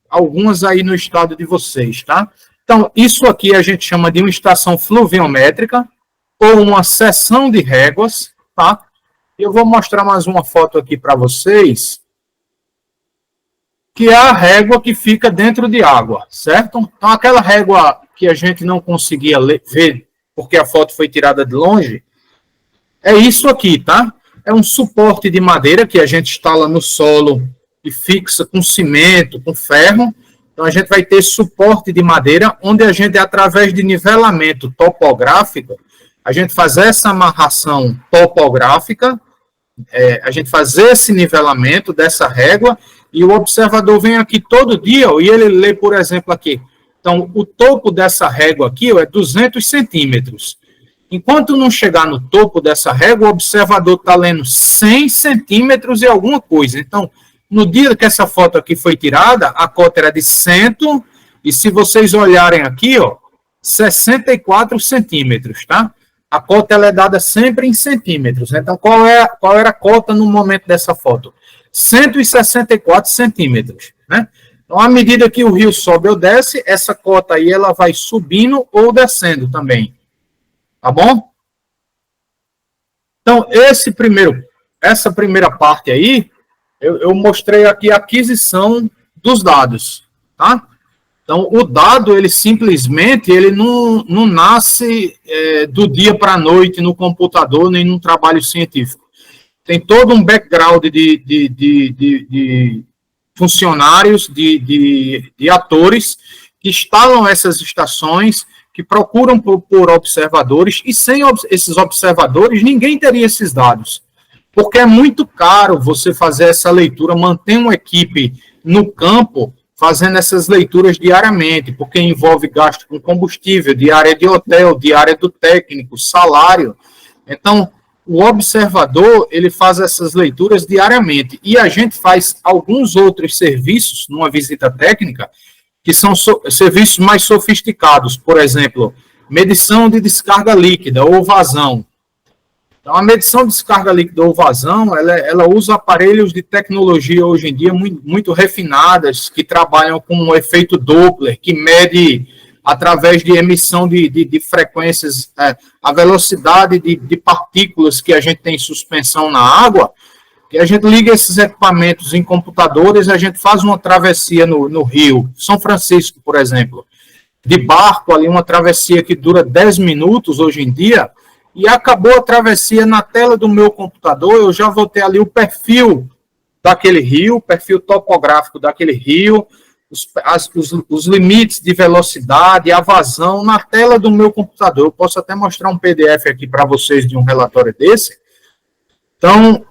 algumas aí no estado de vocês, tá? Então, isso aqui a gente chama de uma estação fluviométrica, ou uma seção de réguas, tá? Eu vou mostrar mais uma foto aqui para vocês, que é a régua que fica dentro de água, certo? Então, aquela régua que a gente não conseguia ver, porque a foto foi tirada de longe, é isso aqui, tá? É um suporte de madeira que a gente instala no solo e fixa com cimento, com ferro, Então, a gente vai ter suporte de madeira, onde a gente, através de nivelamento topográfico, a gente faz essa amarração topográfica, a gente faz esse nivelamento dessa régua, e o observador vem aqui todo dia, e ele lê, por exemplo, aqui. Então, o topo dessa régua aqui é 200 centímetros. Enquanto não chegar no topo dessa régua, o observador está lendo 100 centímetros e alguma coisa. Então, no dia que essa foto aqui foi tirada, a cota era de 100, e se vocês olharem aqui, ó, 64 centímetros, tá? A cota ela é dada sempre em centímetros. Então, qual era a cota no momento dessa foto? 164 centímetros, né? Então, à medida que o rio sobe ou desce, essa cota aí ela vai subindo ou descendo também. Tá bom? Então, essa primeira parte aí, eu mostrei aqui a aquisição dos dados, tá? Então, o dado, ele simplesmente, ele não nasce do dia para a noite no computador, nem num trabalho científico. Tem todo um background de funcionários, de atores, que instalam essas estações, que procuram por observadores, e sem esses observadores, ninguém teria esses dados. Porque é muito caro você fazer essa leitura, manter uma equipe no campo, fazendo essas leituras diariamente, porque envolve gasto com combustível, diária de hotel, diária do técnico, salário. Então, o observador, ele faz essas leituras diariamente, e a gente faz alguns outros serviços, numa visita técnica, que são serviços mais sofisticados, por exemplo, medição de descarga líquida ou vazão. Então, a medição de descarga líquida ou vazão, ela usa aparelhos de tecnologia hoje em dia muito refinadas, que trabalham com o efeito Doppler, que mede, através de emissão de frequências, a velocidade de partículas que a gente tem em suspensão na água, que a gente liga esses equipamentos em computadores, a gente faz uma travessia no Rio, São Francisco, por exemplo, de barco ali, uma travessia que dura 10 minutos hoje em dia, e acabou a travessia na tela do meu computador, eu já vou ter ali o perfil daquele rio, o perfil topográfico daquele rio, os limites de velocidade, a vazão na tela do meu computador. Eu posso até mostrar um PDF aqui para vocês de um relatório desse. Então,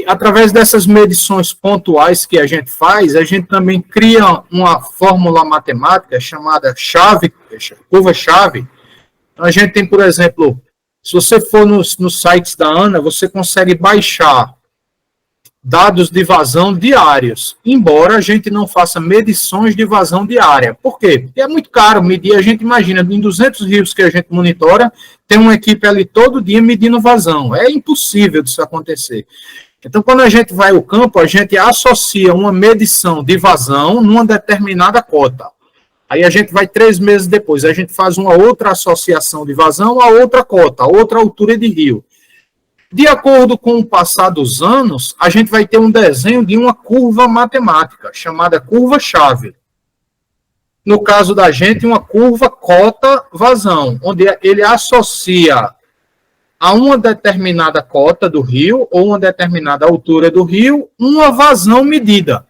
através dessas medições pontuais que a gente faz, a gente também cria uma fórmula matemática chamada curva-chave. Então, a gente tem, por exemplo, se você for nos sites da ANA, você consegue baixar dados de vazão diários, embora a gente não faça medições de vazão diária. Por quê? Porque é muito caro medir. A gente imagina, em 200 rios que a gente monitora, tem uma equipe ali todo dia medindo vazão. É impossível disso acontecer. Então, quando a gente vai ao campo, a gente associa uma medição de vazão numa determinada cota. Aí a gente vai 3 meses depois, a gente faz uma outra associação de vazão a outra cota, a outra altura de rio. De acordo com o passar dos anos, a gente vai ter um desenho de uma curva matemática, chamada curva-chave. No caso da gente, uma curva cota-vazão, onde ele associa a uma determinada cota do rio, ou uma determinada altura do rio, uma vazão medida.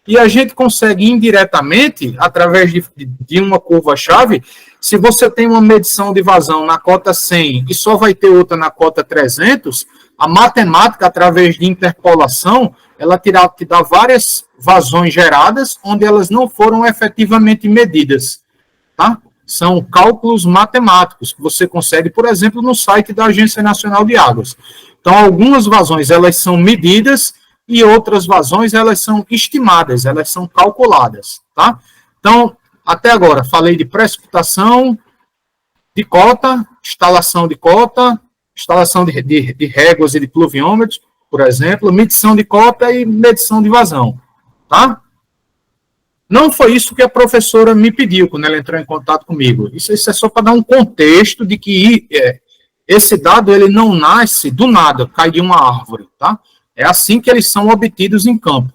E a gente consegue indiretamente, através de uma curva-chave, se você tem uma medição de vazão na cota 100 e só vai ter outra na cota 300, a matemática, através de interpolação, ela te dá várias vazões geradas, onde elas não foram efetivamente medidas. Tá? São cálculos matemáticos que você consegue, por exemplo, no site da Agência Nacional de Águas. Então, algumas vazões elas são medidas, e outras vazões, elas são estimadas, elas são calculadas, tá? Então, até agora, falei de precipitação, de cota, instalação de réguas e de pluviômetros, por exemplo, medição de cota e medição de vazão, tá? Não foi isso que a professora me pediu quando ela entrou em contato comigo. Isso é só para dar um contexto de que esse dado, ele não nasce do nada, cai de uma árvore, tá? É assim que eles são obtidos em campo.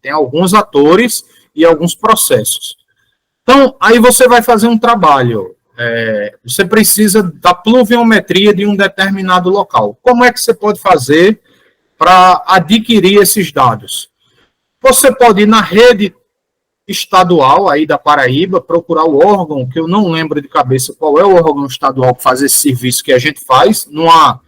Tem alguns atores e alguns processos. Então, aí você vai fazer um trabalho. Você precisa da pluviometria de um determinado local. Como é que você pode fazer para adquirir esses dados? Você pode ir na rede estadual aí da Paraíba, procurar o órgão, que eu não lembro de cabeça qual é o órgão estadual que faz esse serviço que a gente faz, numa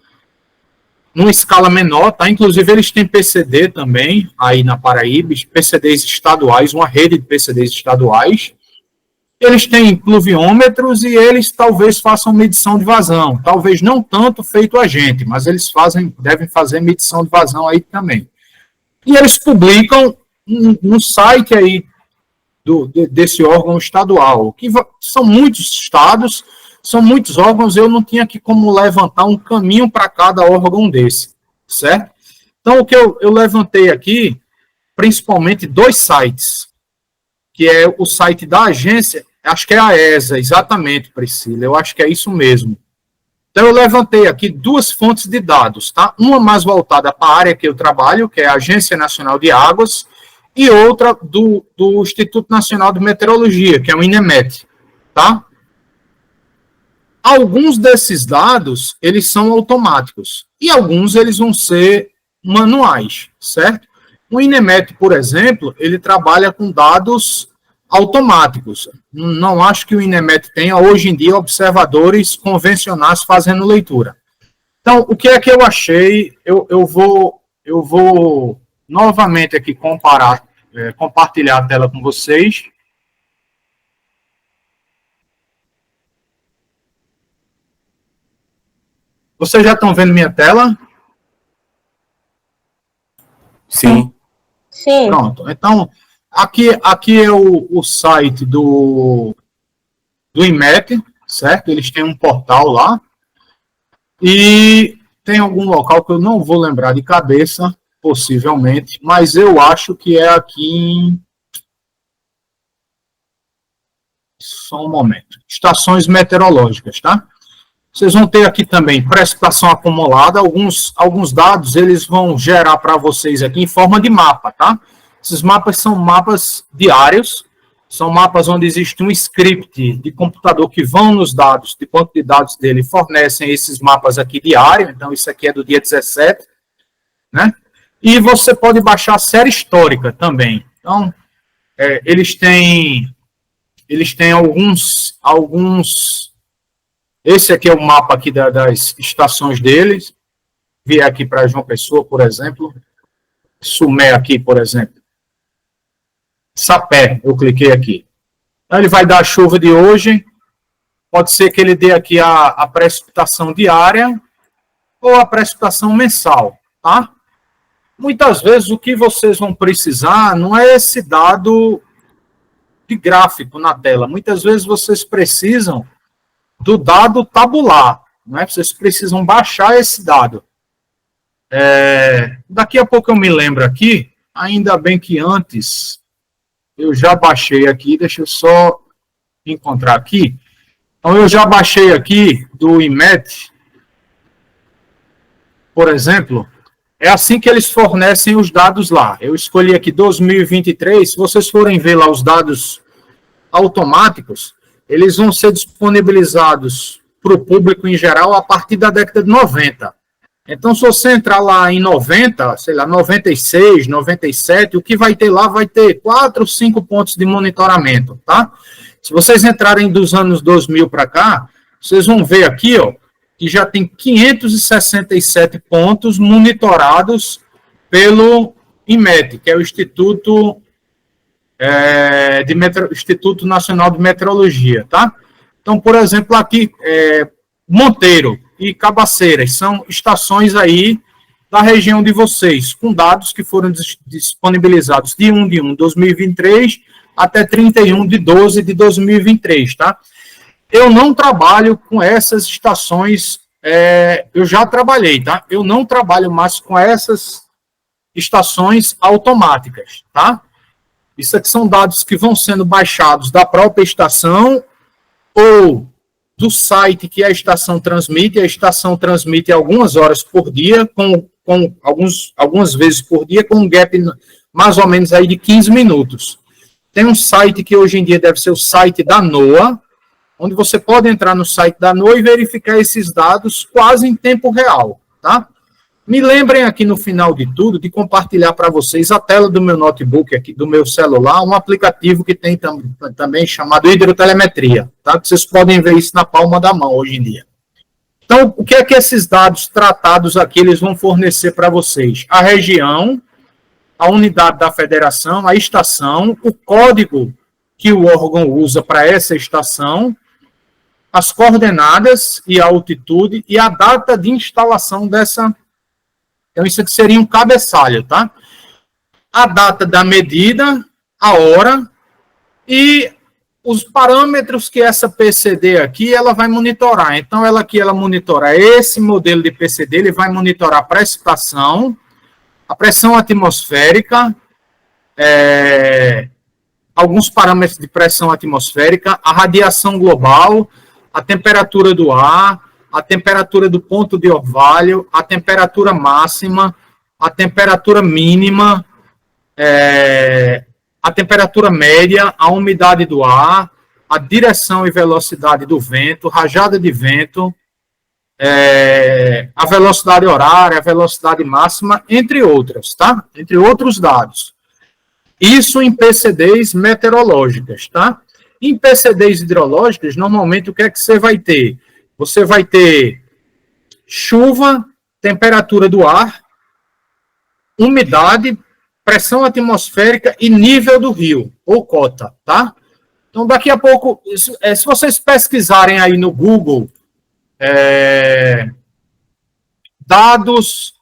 escala menor, tá? Inclusive eles têm PCD também, aí na Paraíba, PCDs estaduais, uma rede de PCDs estaduais. Eles têm pluviômetros e eles talvez façam medição de vazão, talvez não tanto feito a gente, mas eles devem fazer medição de vazão aí também. E eles publicam no site aí desse órgão estadual, que são muitos estados, são muitos órgãos, eu não tinha aqui como levantar um caminho para cada órgão desse, certo? Então, o que eu levantei aqui, principalmente 2 sites, que é o site da agência, acho que é a ESA, exatamente, Priscila, eu acho que é isso mesmo. Então, eu levantei aqui 2 fontes de dados, tá? Uma mais voltada para a área que eu trabalho, que é a Agência Nacional de Águas, e outra do Instituto Nacional de Meteorologia, que é o INEMET, tá? Alguns desses dados, eles são automáticos, e alguns eles vão ser manuais, certo? O INEMET, por exemplo, ele trabalha com dados automáticos. Não acho que o INEMET tenha, hoje em dia, observadores convencionais fazendo leitura. Então, o que é que eu achei? Eu vou novamente aqui compartilhar a tela com vocês. Vocês já estão vendo minha tela? Sim. Sim. Pronto. Então, aqui é o site do INMET, certo? Eles têm um portal lá. E tem algum local que eu não vou lembrar de cabeça, possivelmente, mas eu acho que é aqui em... Só um momento. Estações meteorológicas, tá? Vocês vão ter aqui também precipitação acumulada, alguns dados eles vão gerar para vocês aqui em forma de mapa, tá? Esses mapas são mapas diários, são mapas onde existe um script de computador que vão nos dados, de banco de dados dele, fornecem esses mapas aqui diário, então isso aqui é do dia 17, né? E você pode baixar a série histórica também. Então, eles têm alguns... Esse aqui é o mapa aqui das estações deles. Vier aqui para João Pessoa, por exemplo. Sumé aqui, por exemplo. Sapé, eu cliquei aqui. Então, ele vai dar a chuva de hoje. Pode ser que ele dê aqui a precipitação diária ou a precipitação mensal, tá? Muitas vezes o que vocês vão precisar não é esse dado de gráfico na tela. Muitas vezes vocês precisam do dado tabular, não é? Vocês precisam baixar esse dado. Daqui a pouco eu me lembro aqui, ainda bem que antes eu já baixei aqui, deixa eu só encontrar aqui. Então eu já baixei aqui do INMET, por exemplo, é assim que eles fornecem os dados lá. Eu escolhi aqui 2023, se vocês forem ver lá os dados automáticos, eles vão ser disponibilizados para o público em geral a partir da década de 90. Então, se você entrar lá em 90, sei lá, 96, 97, o que vai ter lá vai ter 4, 5 pontos de monitoramento, tá? Se vocês entrarem dos anos 2000 para cá, vocês vão ver aqui, ó, que já tem 567 pontos monitorados pelo INMET, que é o Instituto Instituto Nacional de Meteorologia, tá? Então, por exemplo, aqui, Monteiro e Cabaceiras são estações aí da região de vocês, com dados que foram disponibilizados de 1 de 1 de 2023 até 31 de 12 de 2023, tá? Eu não trabalho com essas estações, eu já trabalhei, tá? Eu não trabalho mais com essas estações automáticas, tá? Isso aqui são dados que vão sendo baixados da própria estação ou do site que a estação transmite algumas horas por dia, com algumas vezes por dia, com um gap mais ou menos aí de 15 minutos. Tem um site que hoje em dia deve ser o site da NOAA, onde você pode entrar no site da NOAA e verificar esses dados quase em tempo real, tá? Me lembrem aqui no final de tudo de compartilhar para vocês a tela do meu notebook, aqui do meu celular, um aplicativo que tem também chamado hidrotelemetria, tá? Vocês podem ver isso na palma da mão hoje em dia. Então, o que é que esses dados tratados aqui eles vão fornecer para vocês? A região, a unidade da federação, a estação, o código que o órgão usa para essa estação, as coordenadas e a altitude e a data de instalação dessa. Então, isso aqui seria um cabeçalho, tá? A data da medida, a hora e os parâmetros que essa PCD aqui, ela vai monitorar. Então, ela monitora esse modelo de PCD, ele vai monitorar a precipitação, a pressão atmosférica, alguns parâmetros de pressão atmosférica, a radiação global, a temperatura do ar, a temperatura do ponto de orvalho, a temperatura máxima, a temperatura mínima, a temperatura média, a umidade do ar, a direção e velocidade do vento, rajada de vento, a velocidade horária, a velocidade máxima, entre outras, tá? Entre outros dados. Isso em PCDs meteorológicas, tá? Em PCDs hidrológicas, normalmente, o que é que você vai ter? Você vai ter chuva, temperatura do ar, umidade, pressão atmosférica e nível do rio, ou cota, tá? Então, daqui a pouco, se vocês pesquisarem aí no Google, dados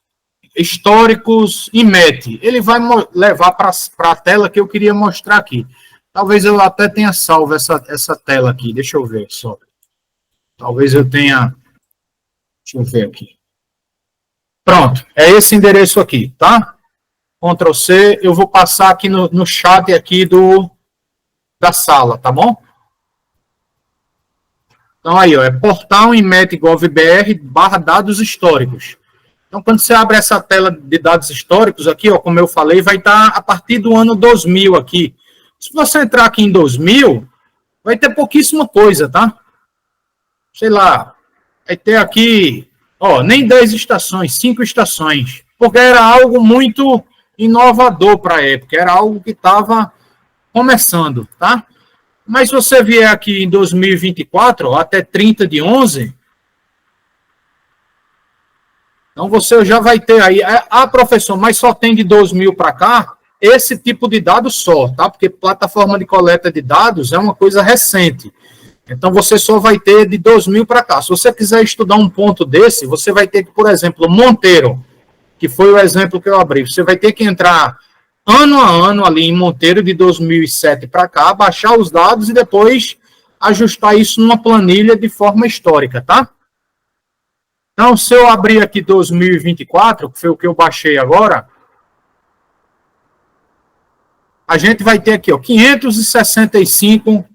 históricos IMET, ele vai levar para a tela que eu queria mostrar aqui. Talvez eu até tenha salvo essa tela aqui, deixa eu ver só. Talvez eu tenha... Deixa eu ver aqui. Pronto, é esse endereço aqui, tá? Ctrl C, eu vou passar aqui no chat aqui da sala, tá bom? Então aí, ó, é portal imet.gov.br/dados históricos. Então, quando você abre essa tela de dados históricos aqui, ó, como eu falei, vai estar a partir do ano 2000 aqui. Se você entrar aqui em 2000, vai ter pouquíssima coisa, tá? Sei lá, vai ter aqui, ó, nem 10 estações, 5 estações, porque era algo muito inovador para a época, era algo que estava começando, tá? Mas se você vier aqui em 2024, ó, até 30/11, então você já vai ter aí, professor, mas só tem de 2000 para cá, esse tipo de dado só, tá? Porque plataforma de coleta de dados é uma coisa recente. Então, você só vai ter de 2000 para cá. Se você quiser estudar um ponto desse, você vai ter que, por exemplo, Monteiro, que foi o exemplo que eu abri, você vai ter que entrar ano a ano ali em Monteiro de 2007 para cá, baixar os dados e depois ajustar isso numa planilha de forma histórica, tá? Então, se eu abrir aqui 2024, que foi o que eu baixei agora, a gente vai ter aqui, ó, 565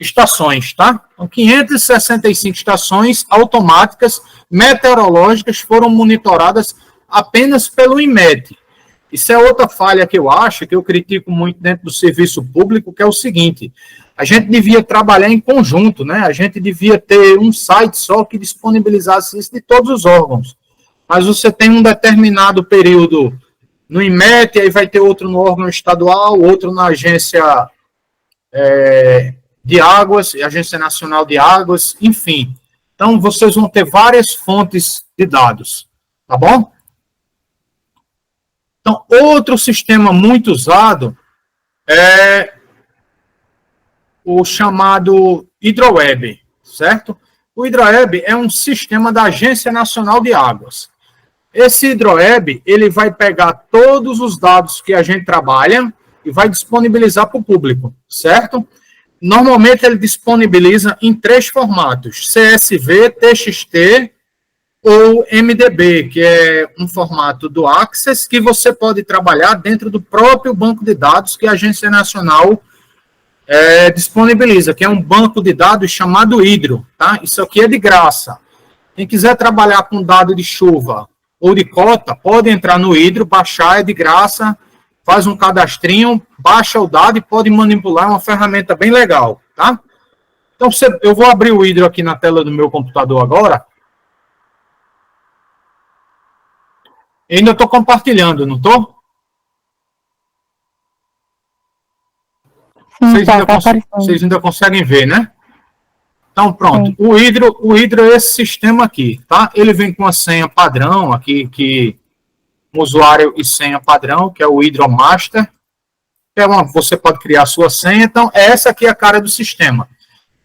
estações, tá? Então, 565 estações automáticas meteorológicas foram monitoradas apenas pelo IMET. Isso é outra falha que eu acho, que eu critico muito dentro do serviço público, que é o seguinte: a gente devia trabalhar em conjunto, né? A gente devia ter um site só que disponibilizasse isso de todos os órgãos. Mas você tem um determinado período no IMET, aí vai ter outro no órgão estadual, outro na agência de águas, Agência Nacional de Águas, enfim. Então, vocês vão ter várias fontes de dados, tá bom? Então, outro sistema muito usado é o chamado HidroWeb, certo? O HidroWeb é um sistema da Agência Nacional de Águas. Esse HidroWeb, ele vai pegar todos os dados que a gente trabalha e vai disponibilizar para o público, certo? Normalmente ele disponibiliza em 3 formatos: CSV, TXT ou MDB, que é um formato do Access, que você pode trabalhar dentro do próprio banco de dados que a Agência Nacional disponibiliza, que é um banco de dados chamado Hidro, tá? Isso aqui é de graça. Quem quiser trabalhar com dado de chuva ou de cota, pode entrar no Hidro, baixar, é de graça, faz um cadastrinho, baixa o dado e pode manipular, uma ferramenta bem legal, tá? Então, eu vou abrir o Hidro aqui na tela do meu computador agora. Ainda estou compartilhando, não estou? Sim, tá aparecendo. Vocês ainda conseguem ver, né? Então, pronto. Sim. O Hydro é esse sistema aqui, tá? Ele vem com a senha padrão aqui, um usuário e senha padrão, que é o Hydro Master. Você pode criar a sua senha. Então, essa aqui é a cara do sistema.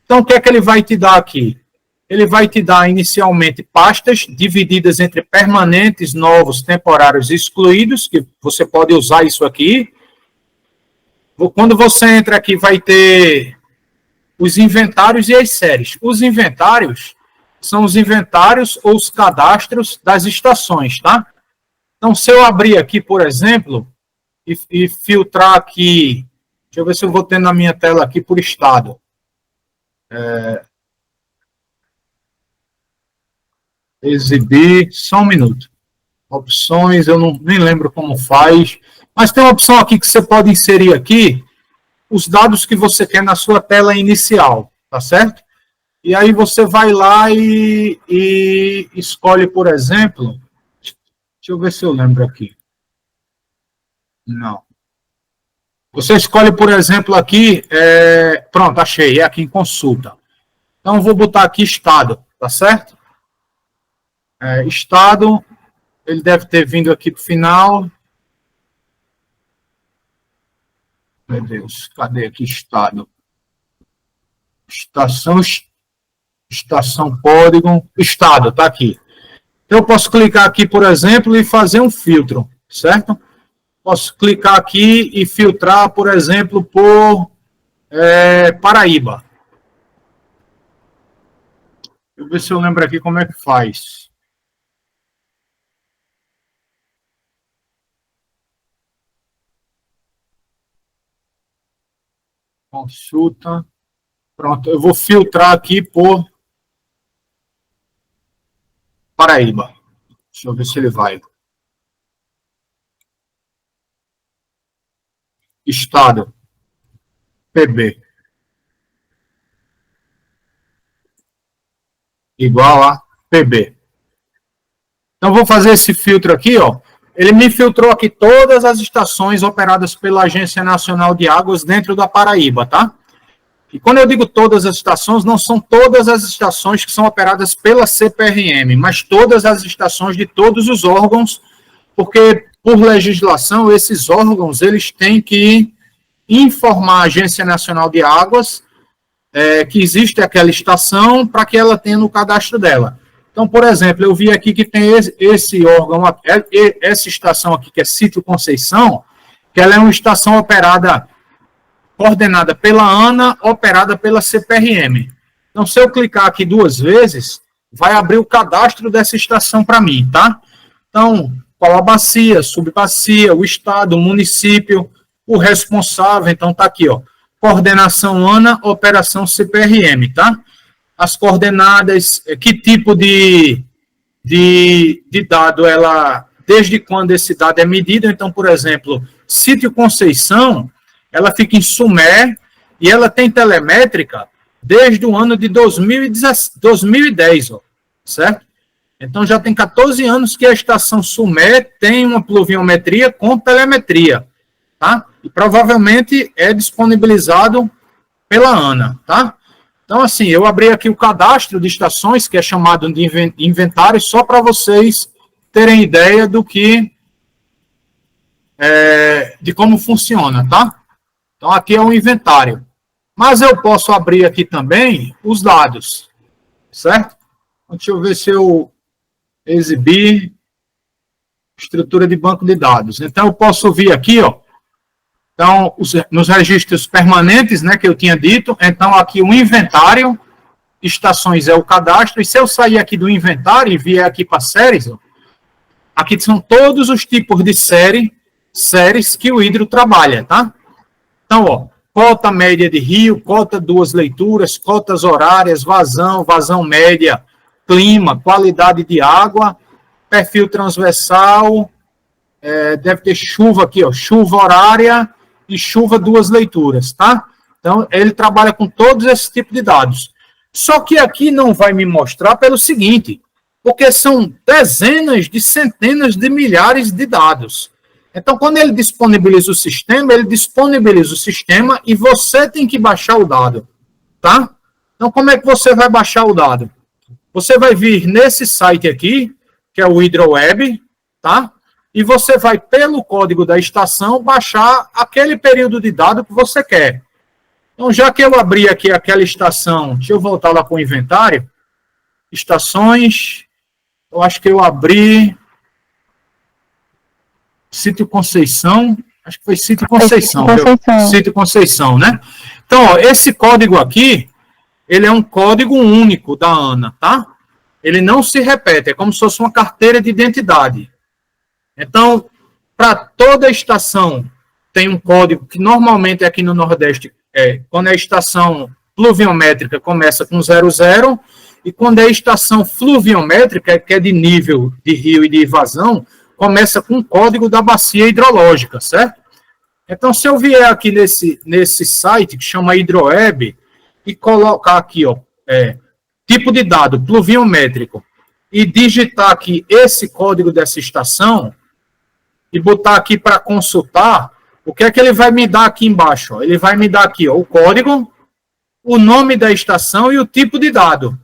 Então, o que é que ele vai te dar aqui? Ele vai te dar, inicialmente, pastas divididas entre permanentes, novos, temporários e excluídos, que você pode usar isso aqui. Quando você entra aqui, vai ter os inventários e as séries. Os inventários são os inventários ou os cadastros das estações, tá? Então, se eu abrir aqui, por exemplo, e filtrar aqui, deixa eu ver se eu vou ter na minha tela aqui por estado. Exibir, só um minuto. Opções, eu nem lembro como faz, mas tem uma opção aqui que você pode inserir aqui os dados que você quer na sua tela inicial, tá certo? E aí você vai lá e escolhe, por exemplo, deixa eu ver se eu lembro aqui. Não. Você escolhe, por exemplo, aqui, pronto, achei, é aqui em consulta. Então, eu vou botar aqui estado, tá certo? Estado, ele deve ter vindo aqui para o final. Meu Deus, cadê aqui estado? Estação Polygon, estado, tá aqui. Eu posso clicar aqui, por exemplo, e fazer um filtro, certo? Posso clicar aqui e filtrar, por exemplo, por Paraíba. Deixa eu ver se eu lembro aqui como é que faz. Consulta. Pronto, eu vou filtrar aqui por Paraíba. Deixa eu ver se ele vai. Estado. PB. Igual a PB. Então, vou fazer esse filtro aqui, ó. Ele me filtrou aqui todas as estações operadas pela Agência Nacional de Águas dentro da Paraíba, tá? E quando eu digo todas as estações, não são todas as estações que são operadas pela CPRM, mas todas as estações de todos os órgãos, porque, por legislação, esses órgãos, eles têm que informar a Agência Nacional de Águas que existe aquela estação para que ela tenha no cadastro dela. Então, por exemplo, eu vi aqui que tem esse órgão, essa estação aqui, que é Sítio Conceição, que ela é uma estação coordenada pela ANA, operada pela CPRM. Então, se eu clicar aqui 2 vezes, vai abrir o cadastro dessa estação para mim, tá? Então, qual a bacia, subbacia, o estado, o município, o responsável, então tá aqui, ó, coordenação ANA, operação CPRM, tá? As coordenadas, que tipo de dado desde quando esse dado é medido. Então, por exemplo, Sítio Conceição, ela fica em Sumé e ela tem telemétrica desde o ano de 2010, ó, certo? Então, já tem 14 anos que a estação Sumé tem uma pluviometria com telemetria, tá? E provavelmente é disponibilizado pela ANA, tá? Então, assim, eu abri aqui o cadastro de estações, que é chamado de inventário, só para vocês terem ideia do que, de como funciona, tá? Então, aqui é um inventário. Mas eu posso abrir aqui também os dados, certo? Deixa eu ver se eu exibir estrutura de banco de dados. Então, eu posso vir aqui, ó. Então, nos registros permanentes, né, que eu tinha dito, então aqui o inventário, estações é o cadastro, e se eu sair aqui do inventário e vier aqui para séries, ó, aqui são todos os tipos de séries que o Hydro trabalha, tá? Então, ó, cota média de rio, cota 2 leituras, cotas horárias, vazão média, clima, qualidade de água, perfil transversal, deve ter chuva aqui, ó, chuva horária, e chuva 2 leituras, tá? Então, ele trabalha com todos esses tipos de dados. Só que aqui não vai me mostrar pelo seguinte, porque são dezenas de centenas de milhares de dados. Então, quando ele disponibiliza o sistema e você tem que baixar o dado, tá? Então, como é que você vai baixar o dado? Você vai vir nesse site aqui, que é o HydroWeb, tá? E você vai, pelo código da estação, baixar aquele período de dado que você quer. Então, já que eu abri aqui aquela estação, deixa eu voltar lá para o inventário. Estações, eu acho que eu abri Sítio Conceição, acho que foi Sítio Conceição. Sítio Conceição, né? Então, ó, esse código aqui, ele é um código único da ANA, tá? Ele não se repete, é como se fosse uma carteira de identidade. Então, para toda estação, tem um código que normalmente aqui no Nordeste, quando é a estação pluviométrica, começa com 00, e quando é a estação fluviométrica, que é de nível de rio e de vazão, começa com o código da bacia hidrológica, certo? Então, se eu vier aqui nesse site, que chama HydroWeb, e colocar aqui, ó, tipo de dado pluviométrico, e digitar aqui esse código dessa estação, e botar aqui para consultar, o que é que ele vai me dar aqui embaixo? Ó? Ele vai me dar aqui, ó, o código, o nome da estação e o tipo de dado.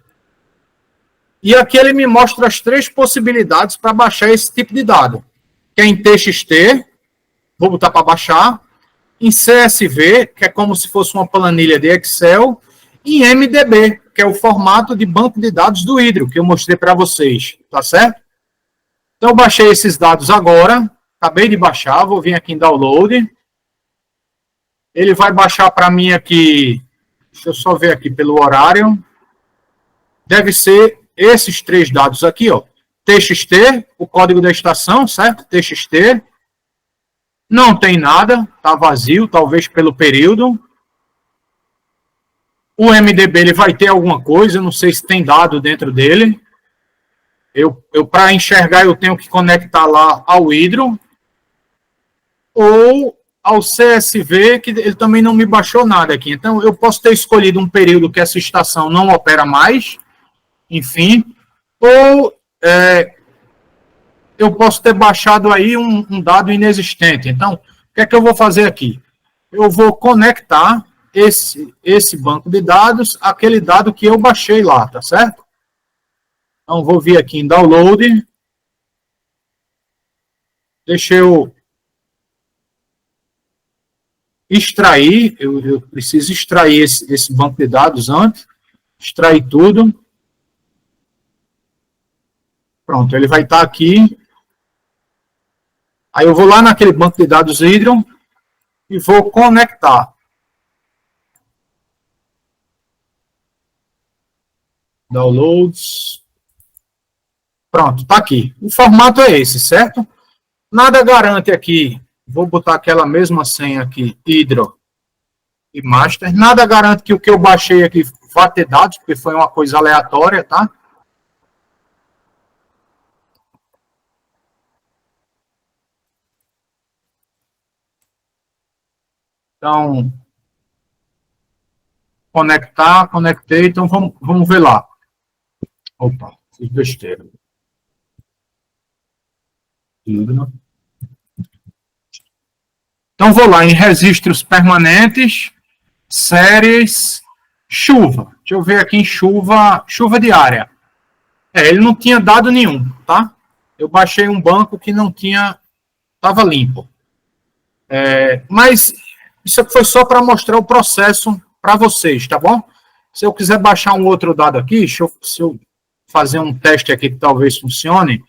E aqui ele me mostra as 3 possibilidades para baixar esse tipo de dado. Que é em TXT, vou botar para baixar, em CSV, que é como se fosse uma planilha de Excel, e em MDB, que é o formato de banco de dados do Hydro, que eu mostrei para vocês, tá certo? Então, eu baixei esses dados agora, acabei de baixar, vou vir aqui em Download. Ele vai baixar para mim aqui, deixa eu só ver aqui pelo horário, deve ser esses 3 dados aqui, ó, TXT, o código da estação, certo? TXT, não tem nada, tá vazio, talvez pelo período. O MDB, ele vai ter alguma coisa, não sei se tem dado dentro dele. Eu para enxergar, eu tenho que conectar lá ao Hydro, ou ao CSV, que ele também não me baixou nada aqui. Então, eu posso ter escolhido um período que essa estação não opera mais, enfim, ou eu posso ter baixado aí um dado inexistente. Então, o que é que eu vou fazer aqui? Eu vou conectar esse banco de dados àquele dado que eu baixei lá, tá certo? Então, vou vir aqui em Download. Deixa eu extrair, eu preciso extrair esse banco de dados antes, extrair tudo. Pronto, ele vai estar aqui. Aí eu vou lá naquele banco de dados Hydro e vou conectar. Downloads. Pronto, está aqui. O formato é esse, certo? Nada garante aqui. Vou botar aquela mesma senha aqui, Hydro e Master. Nada garante que o que eu baixei aqui vá ter dados, porque foi uma coisa aleatória, tá? Então, conectei, então vamos ver lá. Opa, fiz besteira. Então, vou lá em registros permanentes, séries, chuva. Deixa eu ver aqui em chuva diária. Ele não tinha dado nenhum, tá? Eu baixei um banco que não tinha, estava limpo. Mas isso aqui foi só para mostrar o processo para vocês, tá bom? Se eu quiser baixar um outro dado aqui, se eu fazer um teste aqui que talvez funcione,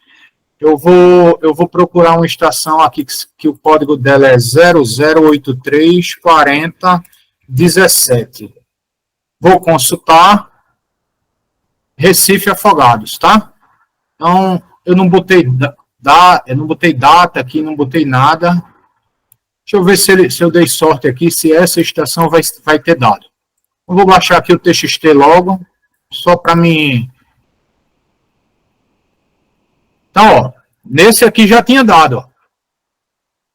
eu vou procurar uma estação aqui que o código dela é 00834017. Vou consultar Recife Afogados, tá? Então, eu não botei data aqui, não botei nada. Deixa eu ver se eu dei sorte aqui, se essa estação vai ter dado. Eu vou baixar aqui o TXT logo, só para mim. Então, ó, nesse aqui já tinha dado, ó.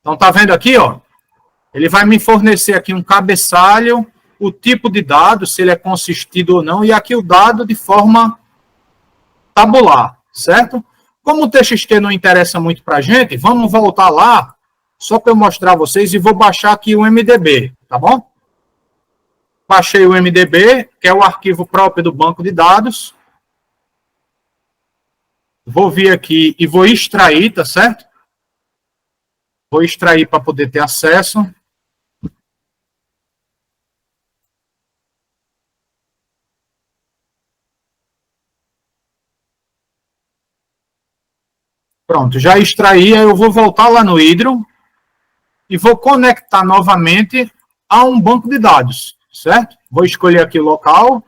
Então, tá vendo aqui, ó? Ele vai me fornecer aqui um cabeçalho, o tipo de dado, se ele é consistido ou não, e aqui o dado de forma tabular. certo? Como o TXT não interessa muito para a gente, vamos voltar lá, só para eu mostrar a vocês, e vou baixar aqui o MDB, tá bom? Baixei o MDB, que é o arquivo próprio do banco de dados. Vou vir aqui e vou extrair, tá certo? Vou extrair para poder ter acesso. Pronto, já extraí, aí eu vou voltar lá no Hydro e vou conectar novamente a um banco de dados, certo? Vou escolher aqui o local.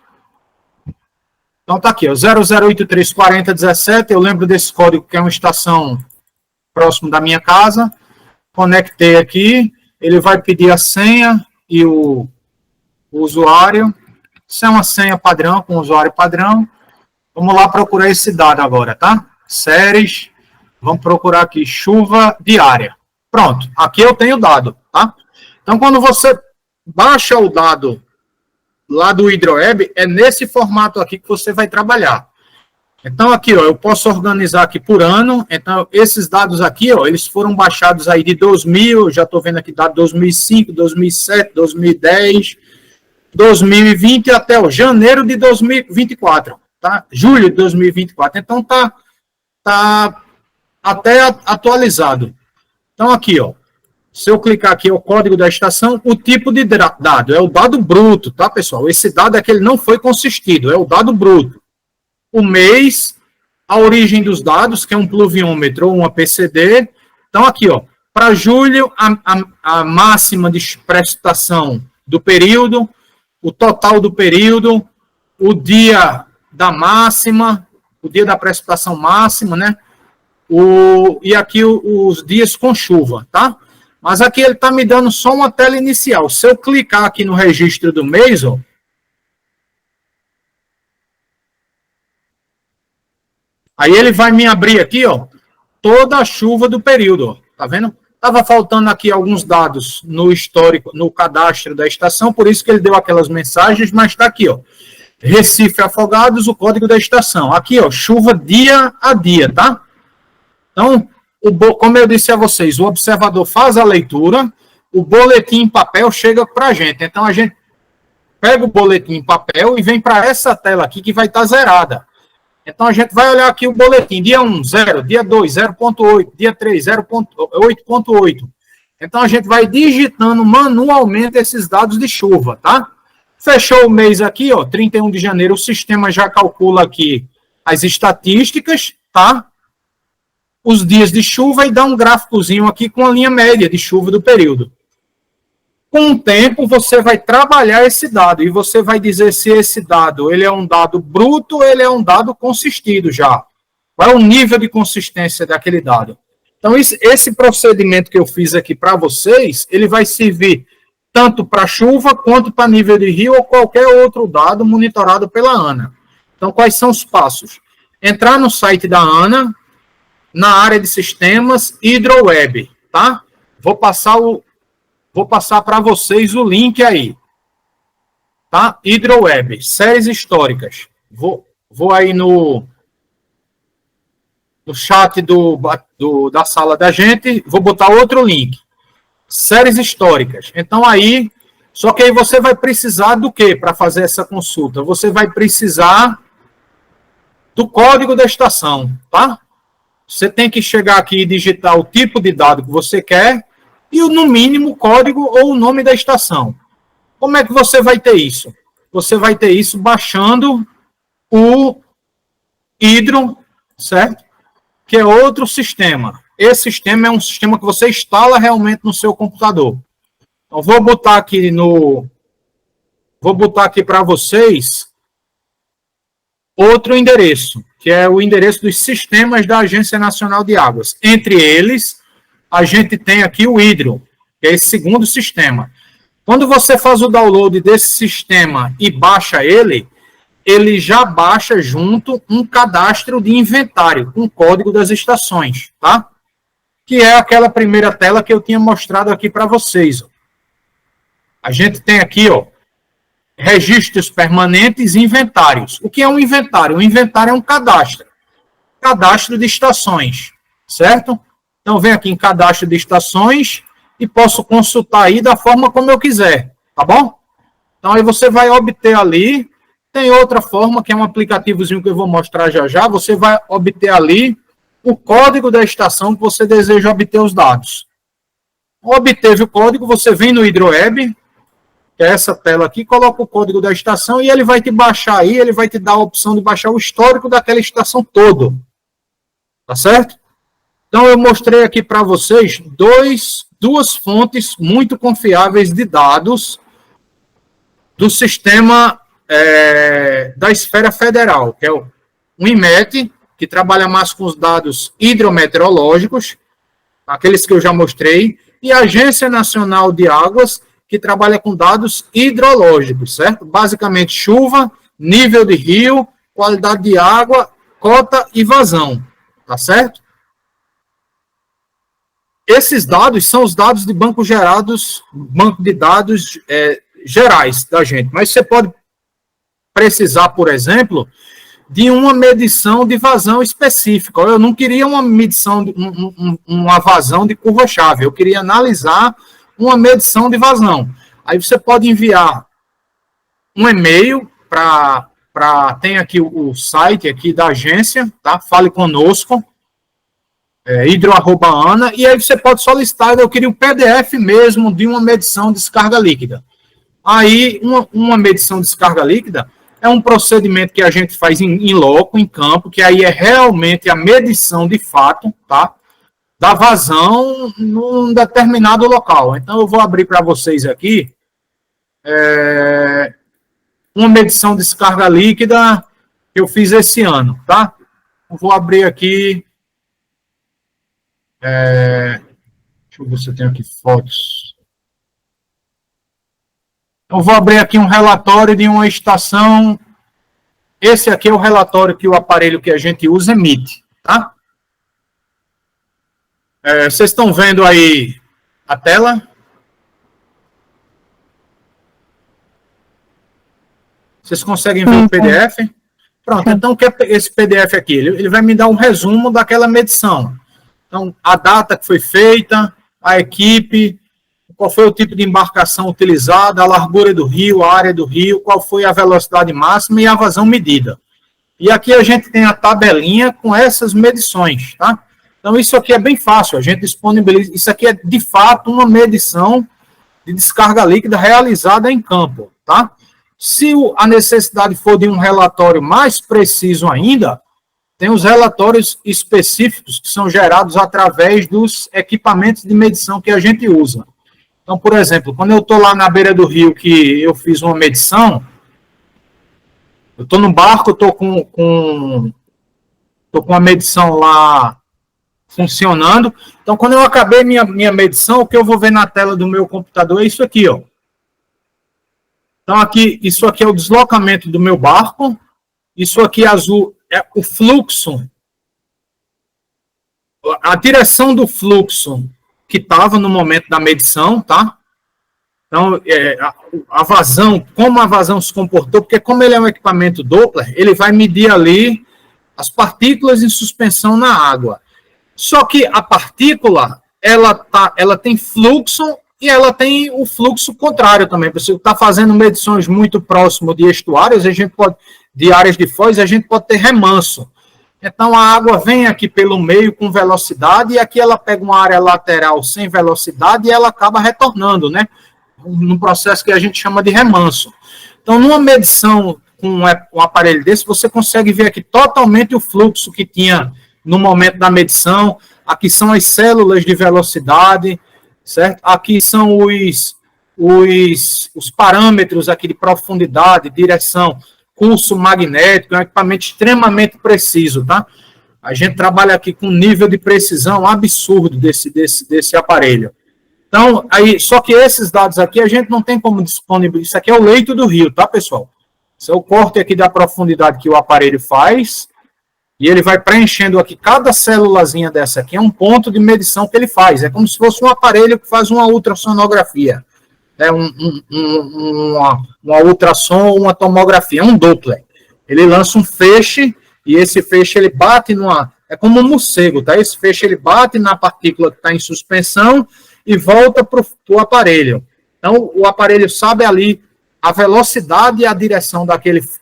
Então tá aqui, ó, 00834017, eu lembro desse código que é uma estação próximo da minha casa. Conectei aqui, ele vai pedir a senha e o usuário. Isso é uma senha padrão, com usuário padrão. Vamos lá procurar esse dado agora, tá? Séries, vamos procurar aqui, chuva diária. Pronto, aqui eu tenho o dado, tá? Então, quando você baixa o dado lá do HydroWeb, é nesse formato aqui que você vai trabalhar. Então, aqui, ó, eu posso organizar aqui por ano. Então, esses dados aqui, ó, eles foram baixados aí de 2000, já estou vendo aqui dado 2005, 2007, 2010, 2020 até ó, janeiro de 2024, tá? Julho de 2024. Então, tá até atualizado. Então, aqui, ó, se eu clicar aqui, é o código da estação, o tipo de dado, é o dado bruto, tá, pessoal? Esse dado é que ele não foi consistido, é o dado bruto. O mês, a origem dos dados, que é um pluviômetro ou uma PCD. Então, aqui, ó, para julho, a máxima de precipitação do período, o total do período, o dia da máxima, o dia da precipitação máxima, né? E aqui os dias com chuva, tá? Mas aqui ele está me dando só uma tela inicial. Se eu clicar aqui no registro do mês, ó, aí ele vai me abrir aqui, ó, toda a chuva do período, ó, tá vendo? Estava faltando aqui alguns dados no histórico, no cadastro da estação, por isso que ele deu aquelas mensagens, mas está aqui, ó, Recife Afogados, o código da estação. Aqui, ó, chuva dia a dia, tá? Então, como eu disse a vocês, o observador faz a leitura, o boletim em papel chega para a gente. Então, a gente pega o boletim em papel e vem para essa tela aqui que vai estar zerada. Então, a gente vai olhar aqui o boletim, dia 1, 0, dia 2, 0.8, dia 3, 0.8.8. Então, a gente vai digitando manualmente esses dados de chuva, tá? Fechou o mês aqui, ó, 31 de janeiro, o sistema já calcula aqui as estatísticas, tá? Os dias de chuva e dá um gráficozinho aqui com a linha média de chuva do período. Com o tempo, você vai trabalhar esse dado e você vai dizer se esse dado ele é um dado bruto ou ele é um dado consistido já. Qual é o nível de consistência daquele dado? Então, esse procedimento que eu fiz aqui para vocês, ele vai servir tanto para chuva quanto para nível de rio ou qualquer outro dado monitorado pela ANA. Então, quais são os passos? Entrar no site da ANA, na área de sistemas HydroWeb, tá? Vou passar para vocês o link aí, tá? HydroWeb, séries históricas. Vou aí no chat da sala da gente, vou botar outro link. Séries históricas. Então aí, só que aí você vai precisar do quê para fazer essa consulta? Você vai precisar do código da estação, tá? Você tem que chegar aqui e digitar o tipo de dado que você quer e, no mínimo, o código ou o nome da estação. Como é que você vai ter isso? Você vai ter isso baixando o Hydro, certo? Que é outro sistema. Esse sistema é um sistema que você instala realmente no seu computador. Então, vou botar aqui para vocês outro endereço, que é o endereço dos sistemas da Agência Nacional de Águas. Entre eles, a gente tem aqui o Hydro, que é esse segundo sistema. Quando você faz o download desse sistema e baixa ele já baixa junto um cadastro de inventário, com código das estações, tá? Que é aquela primeira tela que eu tinha mostrado aqui para vocês. Ó. A gente tem aqui, ó, registros permanentes e inventários. O que é um inventário? Um inventário é um cadastro. cadastro de estações, certo? Então, venho aqui em cadastro de estações e posso consultar aí da forma como eu quiser, tá bom? Então, aí você vai obter ali. Tem outra forma, que é um aplicativozinho que eu vou mostrar já já. Você vai obter ali o código da estação que você deseja obter os dados. Obteve o código, você vem no HidroWeb, que é essa tela aqui, coloca o código da estação e ele vai te baixar aí, ele vai te dar a opção de baixar o histórico daquela estação todo. Tá certo? Então, eu mostrei aqui para vocês duas fontes muito confiáveis de dados do sistema da esfera federal, que é o INMET, que trabalha mais com os dados hidrometeorológicos, aqueles que eu já mostrei, e a Agência Nacional de Águas, que trabalha com dados hidrológicos, certo? Basicamente, chuva, nível de rio, qualidade de água, cota e vazão, tá certo? Esses dados são os dados de banco de dados gerais da gente, mas você pode precisar, por exemplo, de uma medição de vazão específica. Eu não queria uma medição, uma vazão de curva-chave, eu queria analisar uma medição de vazão. Aí você pode enviar um e-mail tem aqui o site aqui da agência, tá? Fale conosco, hidro@ana, e aí você pode solicitar, eu queria o PDF mesmo de uma medição de descarga líquida. Aí, uma medição de descarga líquida é um procedimento que a gente faz em loco, em campo, que aí é realmente a medição de fato, tá? Da vazão num determinado local. Então, eu vou abrir para vocês aqui uma medição de descarga líquida que eu fiz esse ano, tá? Eu vou abrir aqui. Deixa eu ver se eu tenho aqui fotos. Eu vou abrir aqui um relatório de uma estação. Esse aqui é o relatório que o aparelho que a gente usa emite, tá? Vocês estão vendo aí a tela? Vocês conseguem ver o PDF? Pronto, então o que é esse PDF aqui? Ele vai me dar um resumo daquela medição. Então, a data que foi feita, a equipe, qual foi o tipo de embarcação utilizada, a largura do rio, a área do rio, qual foi a velocidade máxima e a vazão medida. E aqui a gente tem a tabelinha com essas medições, tá? Então, isso aqui é bem fácil, a gente disponibiliza, isso aqui é, de fato, uma medição de descarga líquida realizada em campo, tá? Se a necessidade for de um relatório mais preciso ainda, tem os relatórios específicos que são gerados através dos equipamentos de medição que a gente usa. Então, por exemplo, quando eu estou lá na beira do rio que eu fiz uma medição, eu estou no barco, estou com a medição lá funcionando. Então, quando eu acabei minha medição, o que eu vou ver na tela do meu computador é isso aqui, ó. Então, isso aqui é o deslocamento do meu barco. Isso aqui azul é o fluxo, a direção do fluxo que estava no momento da medição, tá? Então, a vazão, como a vazão se comportou, porque como ele é um equipamento Doppler, ele vai medir ali as partículas em suspensão na água. Só que a partícula, ela tem fluxo e ela tem o fluxo contrário também. Você está fazendo medições muito próximo de estuários, de áreas de foz, a gente pode ter remanso. Então, a água vem aqui pelo meio com velocidade e aqui ela pega uma área lateral sem velocidade e ela acaba retornando, né? Num processo que a gente chama de remanso. Então, numa medição com um aparelho desse, você consegue ver aqui totalmente o fluxo que tinha no momento da medição. Aqui são as células de velocidade, certo? Aqui são os parâmetros aqui de profundidade, direção, curso magnético, é um equipamento extremamente preciso, tá? A gente trabalha aqui com um nível de precisão absurdo desse aparelho. Então, só que esses dados aqui a gente não tem como disponibilizar. Isso aqui é o leito do rio, tá, pessoal? Esse é o corte aqui da profundidade que o aparelho faz, e ele vai preenchendo aqui, cada célulazinha dessa aqui é um ponto de medição que ele faz. É como se fosse um aparelho que faz uma ultrassonografia. Uma ultrassom ou uma tomografia, um Doppler. Ele lança um feixe e esse feixe ele bate numa... É como um morcego, tá? Esse feixe ele bate na partícula que está em suspensão e volta para o aparelho. Então, o aparelho sabe ali a velocidade e a direção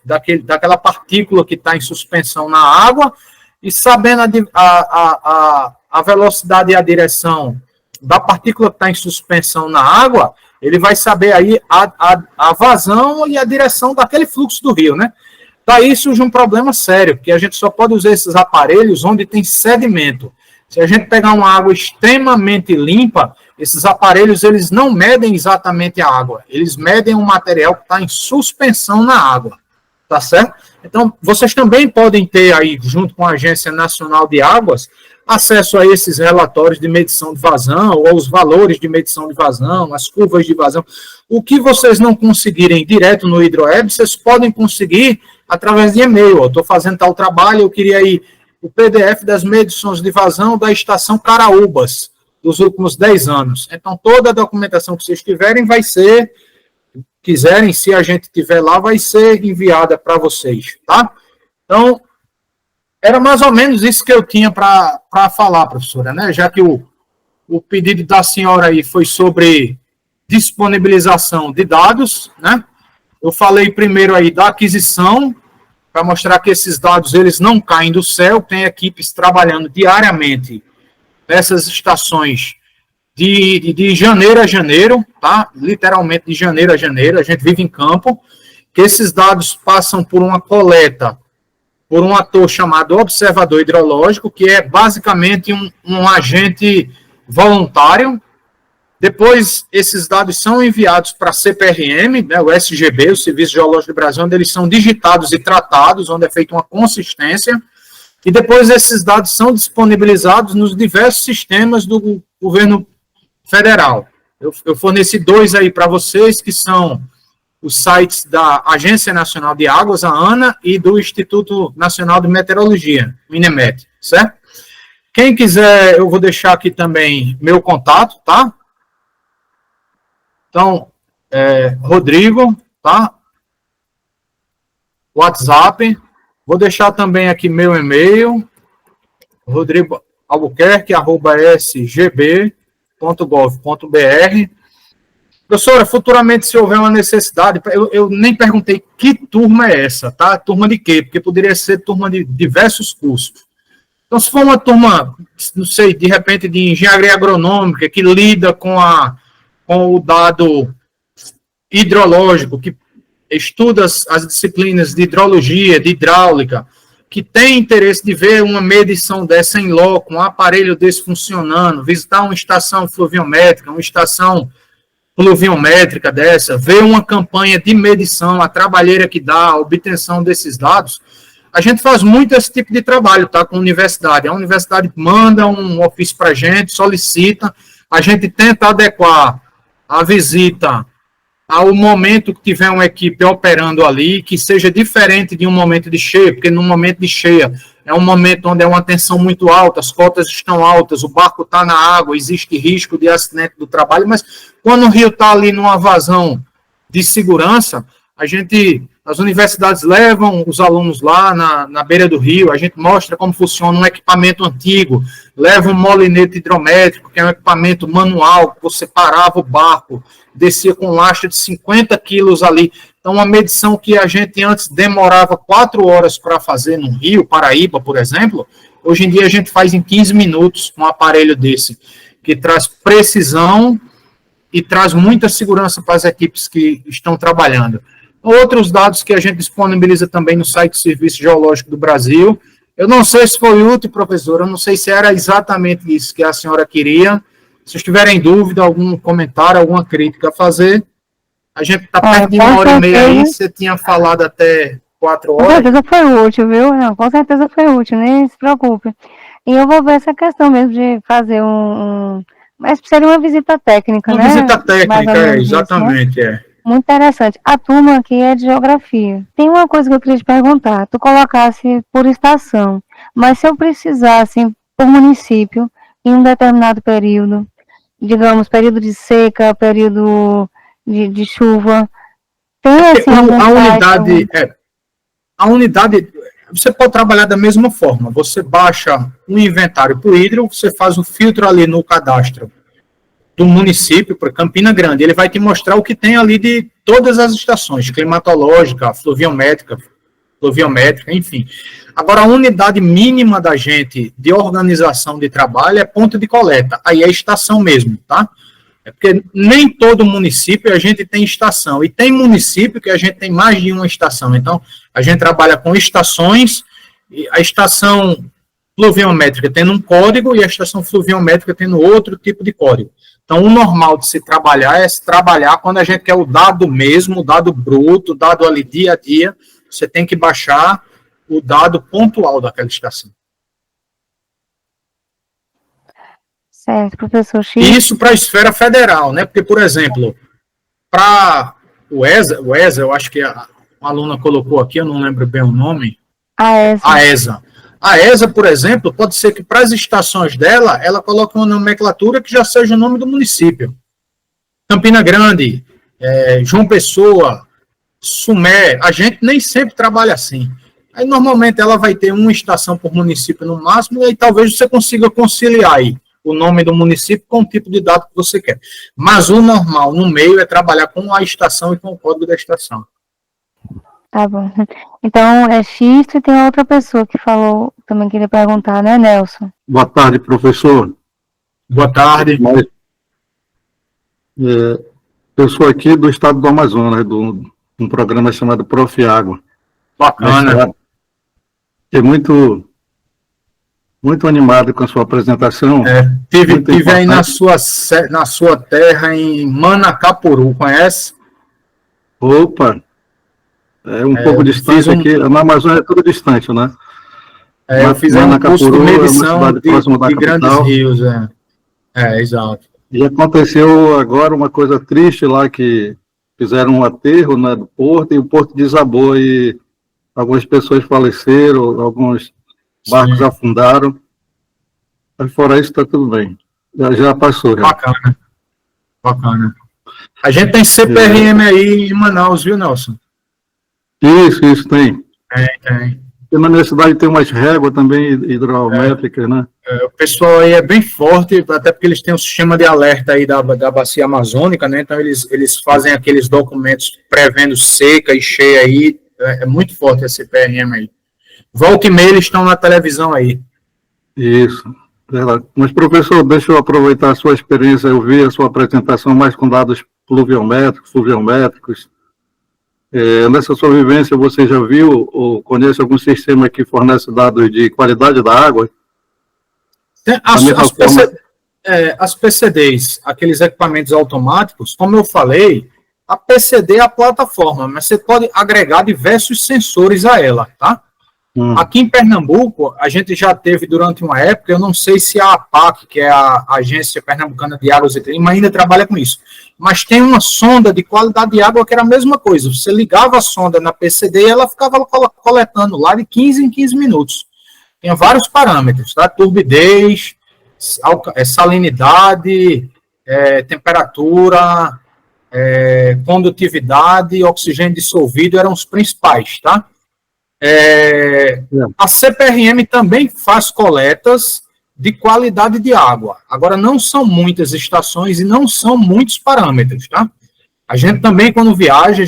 daquela partícula que está em suspensão na água, e sabendo a velocidade e a direção da partícula que está em suspensão na água, ele vai saber aí a vazão e a direção daquele fluxo do rio, né? Daí surge um problema sério, porque a gente só pode usar esses aparelhos onde tem sedimento. Se a gente pegar uma água extremamente limpa, esses aparelhos eles não medem exatamente a água, eles medem um material que está em suspensão na água, tá certo? Então, vocês também podem ter aí, junto com a Agência Nacional de Águas, acesso a esses relatórios de medição de vazão, ou os valores de medição de vazão, as curvas de vazão. O que vocês não conseguirem direto no HidroWeb, vocês podem conseguir através de e-mail. Eu estou fazendo tal trabalho, eu queria aí o PDF das medições de vazão da estação Caraúbas, dos últimos 10 anos. Então, toda a documentação que vocês tiverem vai ser, quiserem, se a gente tiver lá, vai ser enviada para vocês, tá? Então, era mais ou menos isso que eu tinha para falar, professora, né? Já que o pedido da senhora aí foi sobre disponibilização de dados, né? Eu falei primeiro aí da aquisição, para mostrar que esses dados eles não caem do céu, tem equipes trabalhando diariamente nessas estações de janeiro a janeiro, tá? Literalmente de janeiro a janeiro, a gente vive em campo, que esses dados passam por uma coleta por um ator chamado observador hidrológico, que é basicamente um agente voluntário. Depois, esses dados são enviados para a CPRM, né, o SGB, o Serviço Geológico do Brasil, onde eles são digitados e tratados, onde é feita uma consistência, e depois esses dados são disponibilizados nos diversos sistemas do governo federal. Eu forneci 2 aí para vocês, que são os sites da Agência Nacional de Águas, a ANA, e do Instituto Nacional de Meteorologia, o INEMET, certo? Quem quiser, eu vou deixar aqui também meu contato, tá? Então, Rodrigo, tá? WhatsApp. Vou deixar também aqui meu e-mail, rodrigoalbuquerque@sgb.gov.br. Professora, futuramente, se houver uma necessidade, eu nem perguntei que turma é essa, tá? Turma de quê? Porque poderia ser turma de diversos cursos. Então, se for uma turma, não sei, de repente, de engenharia agronômica, que lida com o dado hidrológico, que estuda as disciplinas de hidrologia, de hidráulica, que tem interesse de ver uma medição dessa em loco, um aparelho desse funcionando, visitar uma estação fluviométrica, uma estação pluviométrica dessa, ver uma campanha de medição, a trabalheira que dá, a obtenção desses dados, a gente faz muito esse tipo de trabalho, tá, com a universidade. A universidade manda um ofício para a gente, solicita, a gente tenta adequar a visita ao momento que tiver uma equipe operando ali, que seja diferente de um momento de cheia, porque no momento de cheia é um momento onde é uma tensão muito alta, as cotas estão altas, o barco está na água, existe risco de acidente do trabalho, mas quando o rio está ali numa vazão de segurança, as universidades levam os alunos lá na beira do rio, a gente mostra como funciona um equipamento antigo, leva um molinete hidrométrico, que é um equipamento manual, que você parava o barco, descia com lasta de 50 quilos ali. Então, uma medição que a gente antes demorava 4 horas para fazer no Rio, Paraíba, por exemplo, hoje em dia a gente faz em 15 minutos com um aparelho desse, que traz precisão e traz muita segurança para as equipes que estão trabalhando. Outros dados que a gente disponibiliza também no site do Serviço Geológico do Brasil. Eu não sei se foi útil, professor, eu não sei se era exatamente isso que a senhora queria. Se tiverem dúvida, algum comentário, alguma crítica a fazer, a gente está perto de 1h30 aí, você tinha falado até 4 horas. Com certeza foi útil, viu? Não, com certeza foi útil, nem se preocupe. E eu vou ver essa questão mesmo de fazer mas seria uma visita técnica, né? Uma visita técnica, exatamente, isso, né? Muito interessante. A turma aqui é de geografia. Tem uma coisa que eu queria te perguntar. Tu colocasse por estação, mas se eu precisasse, por município, em um determinado período, digamos, período de seca, período de chuva, tem assim a unidade, Você pode trabalhar da mesma forma. Você baixa um inventário por hidro, você faz o filtro ali no cadastro do município, para Campina Grande, ele vai te mostrar o que tem ali de todas as estações, climatológica, fluviométrica, enfim. Agora, a unidade mínima da gente de organização de trabalho é ponto de coleta, aí é estação mesmo, tá? É porque nem todo município a gente tem estação, e tem município que a gente tem mais de uma estação, então a gente trabalha com estações, e a estação fluviométrica tendo um código e a estação fluviométrica tendo outro tipo de código. Então, o normal de se trabalhar é se trabalhar quando a gente quer o dado mesmo, o dado bruto, o dado ali dia a dia, você tem que baixar o dado pontual daquela estação. Certo, professor X. E isso para a esfera federal, né? Porque, por exemplo, para o ESA, eu acho que a aluna colocou aqui, eu não lembro bem o nome. A ESA. A ESA, por exemplo, pode ser que para as estações dela, ela coloque uma nomenclatura que já seja o nome do município. Campina Grande, João Pessoa, Sumé, a gente nem sempre trabalha assim. Aí, normalmente, ela vai ter uma estação por município no máximo, e aí talvez você consiga conciliar aí o nome do município com o tipo de dado que você quer. Mas o normal, no meio, é trabalhar com a estação e com o código da estação. Tá bom. Então, é X e tem outra pessoa que falou, também queria perguntar, né, Nelson? Boa tarde, professor. Boa tarde. Eu sou aqui do estado do Amazonas, de um programa chamado Prof. Água. Bacana. Fiquei muito animado com a sua apresentação. Tive aí na sua terra, em Manacapuru, conhece? Opa! É um pouco distante aqui. Na Amazônia é tudo distante, né? Eu fiz um curso de medição de grandes capital. rios. Exato. E aconteceu agora uma coisa triste lá, que fizeram um aterro, né, do porto, e o porto desabou e algumas pessoas faleceram, alguns barcos afundaram. Mas fora isso, está tudo bem. Já passou. Já. Bacana. A gente tem CPRM aí em Manaus, viu, Nelson? Isso tem. Tem. E na minha cidade tem umas réguas também hidrométricas, né? O pessoal aí é bem forte, até porque eles têm um sistema de alerta aí da bacia amazônica, né? Então eles fazem aqueles documentos prevendo seca e cheia aí. É muito forte esse CPRM aí. Volta e meia eles estão na televisão aí. Isso. Mas, professor, deixa eu aproveitar a sua experiência. Eu vi a sua apresentação mais com dados fluviométricos. Nessa sua vivência, você já viu ou conhece algum sistema que fornece dados de qualidade da água? As PCDs, aqueles equipamentos automáticos, como eu falei, a PCD é a plataforma, mas você pode agregar diversos sensores a ela, tá? Aqui em Pernambuco, a gente já teve durante uma época, eu não sei se a APAC, que é a Agência Pernambucana de Águas e Clima, ainda trabalha com isso, mas tem uma sonda de qualidade de água que era a mesma coisa, você ligava a sonda na PCD e ela ficava coletando lá de 15 em 15 minutos. Tinha vários parâmetros, tá? Turbidez, salinidade, temperatura, condutividade, oxigênio dissolvido, eram os principais, tá? A CPRM também faz coletas de qualidade de água. Agora, não são muitas estações e não são muitos parâmetros, tá? A gente também, quando viaja,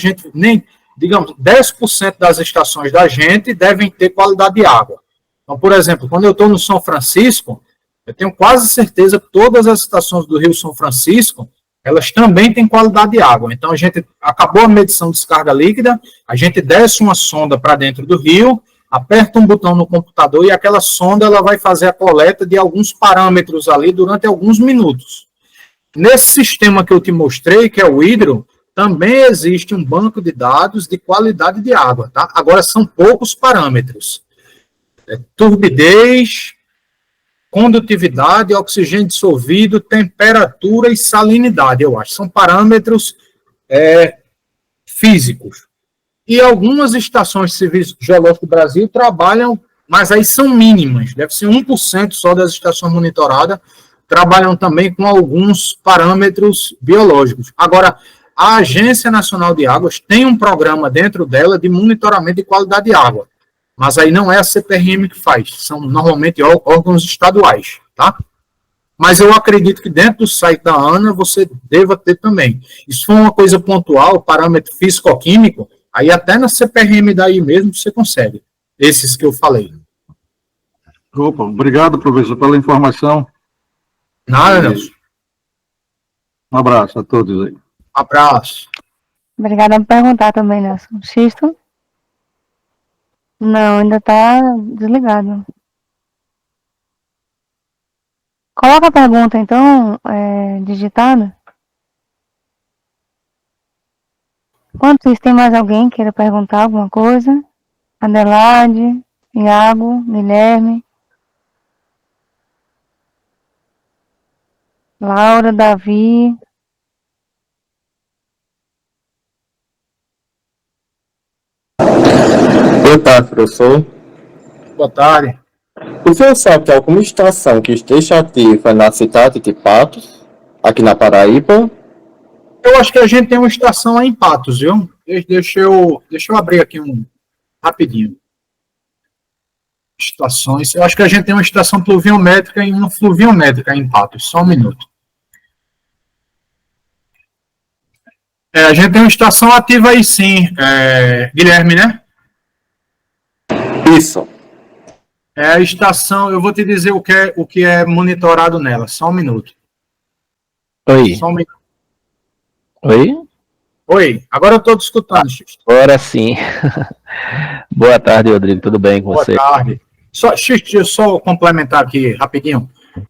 digamos, 10% das estações da gente devem ter qualidade de água. Então, por exemplo, quando eu estou no São Francisco, eu tenho quase certeza que todas as estações do Rio São Francisco, elas também têm qualidade de água. Então, a gente acabou a medição de descarga líquida, a gente desce uma sonda para dentro do rio, aperta um botão no computador e aquela sonda ela vai fazer a coleta de alguns parâmetros ali durante alguns minutos. Nesse sistema que eu te mostrei, que é o Hidro, também existe um banco de dados de qualidade de água, tá? Agora, são poucos parâmetros. Turbidez, condutividade, oxigênio dissolvido, temperatura e salinidade, eu acho. São parâmetros físicos. E algumas estações de Serviço Geológico do Brasil trabalham, mas aí são mínimas, deve ser 1% só das estações monitoradas, trabalham também com alguns parâmetros biológicos. Agora, a Agência Nacional de Águas tem um programa dentro dela de monitoramento de qualidade de água. Mas aí não é a CPRM que faz, são normalmente órgãos estaduais, tá? Mas eu acredito que dentro do site da ANA você deva ter também. Isso foi uma coisa pontual, parâmetro físico-químico, aí até na CPRM daí mesmo você consegue. Esses que eu falei. Opa, obrigado, professor, pela informação. Nada, Nelson. Um abraço a todos aí. Abraço. Obrigada por perguntar também, Nelson. Xisto? Não, ainda está desligado. Coloca a pergunta, então, digitada. Enquanto isso, tem mais alguém que queira perguntar alguma coisa? Adelaide, Iago, Guilherme, Laura, Davi. Boa tarde, professor. Boa tarde. O senhor sabe que alguma estação que esteja ativa na cidade de Patos, aqui na Paraíba? Eu acho que a gente tem uma estação aí em Patos, viu? Deixa eu abrir aqui rapidinho. Estações. Eu acho que a gente tem uma estação pluviométrica e uma fluviométrica em Patos. Só um minuto. A gente tem uma estação ativa aí sim, Guilherme, né? Isso. É a estação, eu vou te dizer o que é monitorado nela. Só um minuto. Oi. Só um minuto. Oi? Oi, agora eu estou te escutando, Xisto. Agora sim. Boa tarde, Rodrigo. Tudo bem com você? Boa tarde. Xisto, deixa eu só complementar aqui rapidinho.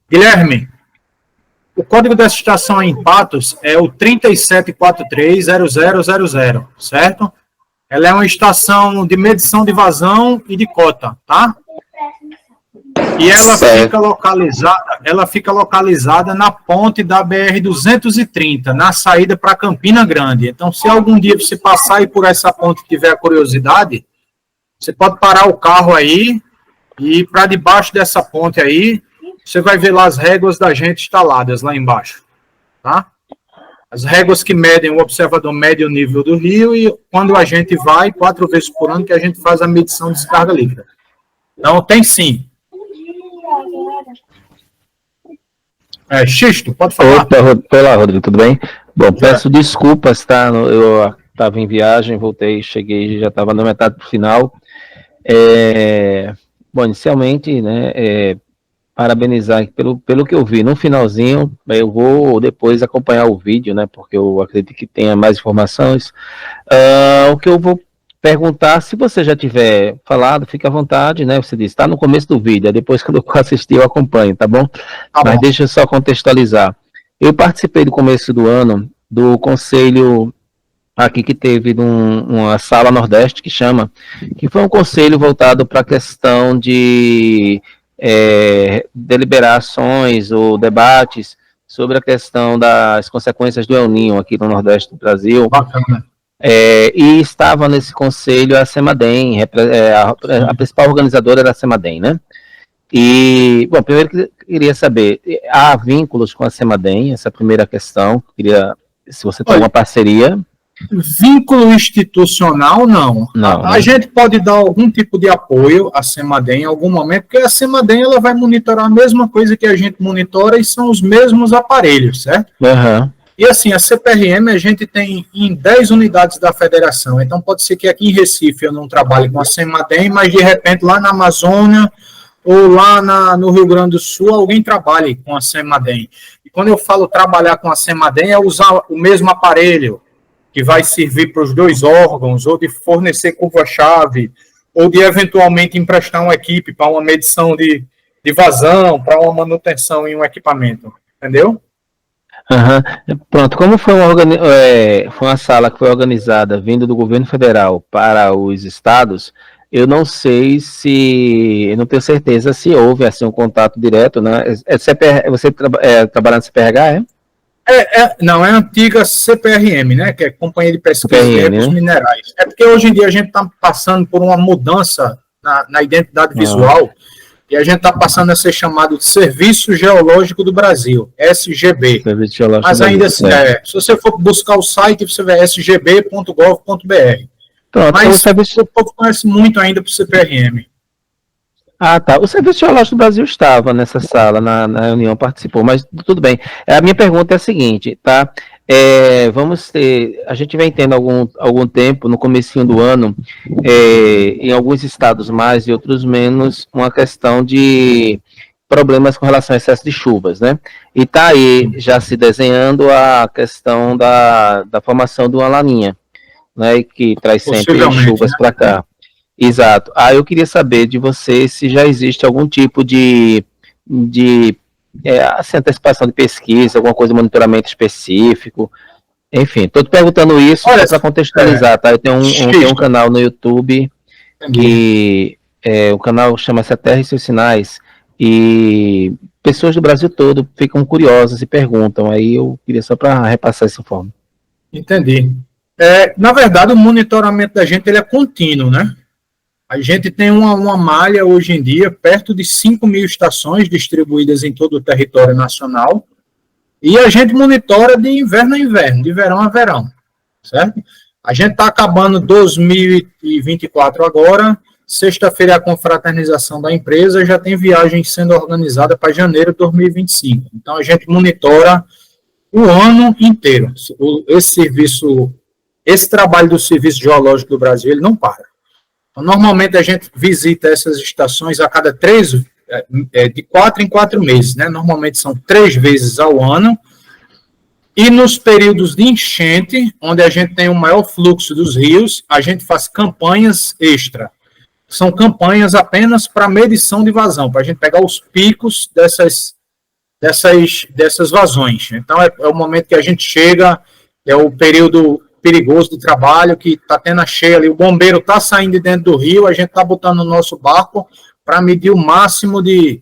Guilherme, o código dessa estação em Patos é o 37430000, certo? Ela é uma estação de medição de vazão e de cota, tá? E ela fica localizada na ponte da BR-230, na saída para Campina Grande. Então, se algum dia você passar aí por essa ponte e tiver curiosidade, você pode parar o carro aí e ir para debaixo dessa ponte aí, você vai ver lá as réguas da gente instaladas lá embaixo, tá? As réguas que medem, o observador mede o nível do rio e quando a gente vai, 4 vezes por ano, que a gente faz a medição de descarga líquida. Então, tem sim. Xisto, pode falar. Olá, Rodrigo, tudo bem? Bom, peço desculpas, tá? Eu estava em viagem, voltei, cheguei, já estava na metade do final. Bom, inicialmente, né, parabenizar pelo que eu vi no finalzinho. Eu vou depois acompanhar o vídeo, né, porque eu acredito que tenha mais informações. O que eu vou perguntar, se você já tiver falado, fique à vontade, né, você disse, está no começo do vídeo, aí depois quando eu assistir eu acompanho, tá bom? Mas deixa eu só contextualizar. Eu participei do começo do ano do conselho aqui que teve uma sala Nordeste que foi um conselho voltado para a questão de deliberações ou debates sobre a questão das consequências do El Niño aqui no Nordeste do Brasil. Bacana. E estava nesse conselho a CEMADEM, a principal organizadora era a CEMADEM, né? E, bom, primeiro queria saber, há vínculos com a CEMADEM, essa é a primeira questão, queria, se você tem uma parceria. Vínculo institucional, não. A gente pode dar algum tipo de apoio à CEMADEM em algum momento, porque a CEMADEM ela vai monitorar a mesma coisa que a gente monitora e são os mesmos aparelhos, certo? Uhum. E assim, a CPRM a gente tem em 10 unidades da federação, então pode ser que aqui em Recife eu não trabalhe com a CEMADEM, mas de repente lá na Amazônia ou lá no Rio Grande do Sul alguém trabalhe com a CEMADEM. E quando eu falo trabalhar com a CEMADEM é usar o mesmo aparelho, que vai servir para os dois órgãos, ou de fornecer curva-chave, ou de eventualmente emprestar uma equipe para uma medição de vazão, para uma manutenção em um equipamento, entendeu? Uhum. Pronto, como foi uma sala que foi organizada vindo do governo federal para os estados, eu não sei eu não tenho certeza se houve assim um contato direto, né? Você trabalha na CPRH, Não, é a antiga CPRM, né, que é Companhia de Pesquisa de Recursos Minerais. É porque hoje em dia a gente está passando por uma mudança na identidade visual e a gente está passando a ser chamado de Serviço Geológico do Brasil, SGB. Mas ainda assim, se você for buscar o site, você vê sgb.gov.br. Pronto, então o Mas serviço. o povo conhece muito ainda para o CPRM. Ah, tá. O Serviço Geológico do Brasil estava nessa sala, na reunião, participou, mas tudo bem. A minha pergunta é a seguinte, tá? A gente vem tendo algum tempo, no comecinho do ano, em alguns estados mais e outros menos, uma questão de problemas com relação ao excesso de chuvas, né? E tá aí já se desenhando a questão da formação de uma laninha, né? Que traz sempre Possivelmente, chuvas né? para cá. Exato. Eu queria saber de você se já existe algum tipo de assim, antecipação de pesquisa, alguma coisa de monitoramento específico. Enfim, estou te perguntando isso Olha, só para contextualizar, tá? Eu tenho um Xisto, canal no YouTube entendi. que o canal chama-se A Terra e Seus Sinais, e pessoas do Brasil todo ficam curiosas e perguntam. Aí eu queria só para repassar essa forma. Entendi. Na verdade, o monitoramento da gente ele é contínuo, né? A gente tem uma malha hoje em dia, perto de 5.000 estações distribuídas em todo o território nacional, e a gente monitora de inverno a inverno, de verão a verão, certo? A gente está acabando 2024 agora, sexta-feira é a confraternização da empresa, já tem viagem sendo organizada para janeiro de 2025. Então, a gente monitora o ano inteiro. Esse trabalho do Serviço Geológico do Brasil, ele não para. Então, normalmente a gente visita essas estações a cada de 4 em 4 meses, né? Normalmente são 3 vezes ao ano. E nos períodos de enchente, onde a gente tem o maior fluxo dos rios, a gente faz campanhas extra. São campanhas apenas para medição de vazão, para a gente pegar os picos dessas vazões. Então, é o momento que a gente chega, é o período perigoso de trabalho, que está tendo a cheia ali, o bombeiro está saindo de dentro do rio, a gente está botando o nosso barco para medir o máximo de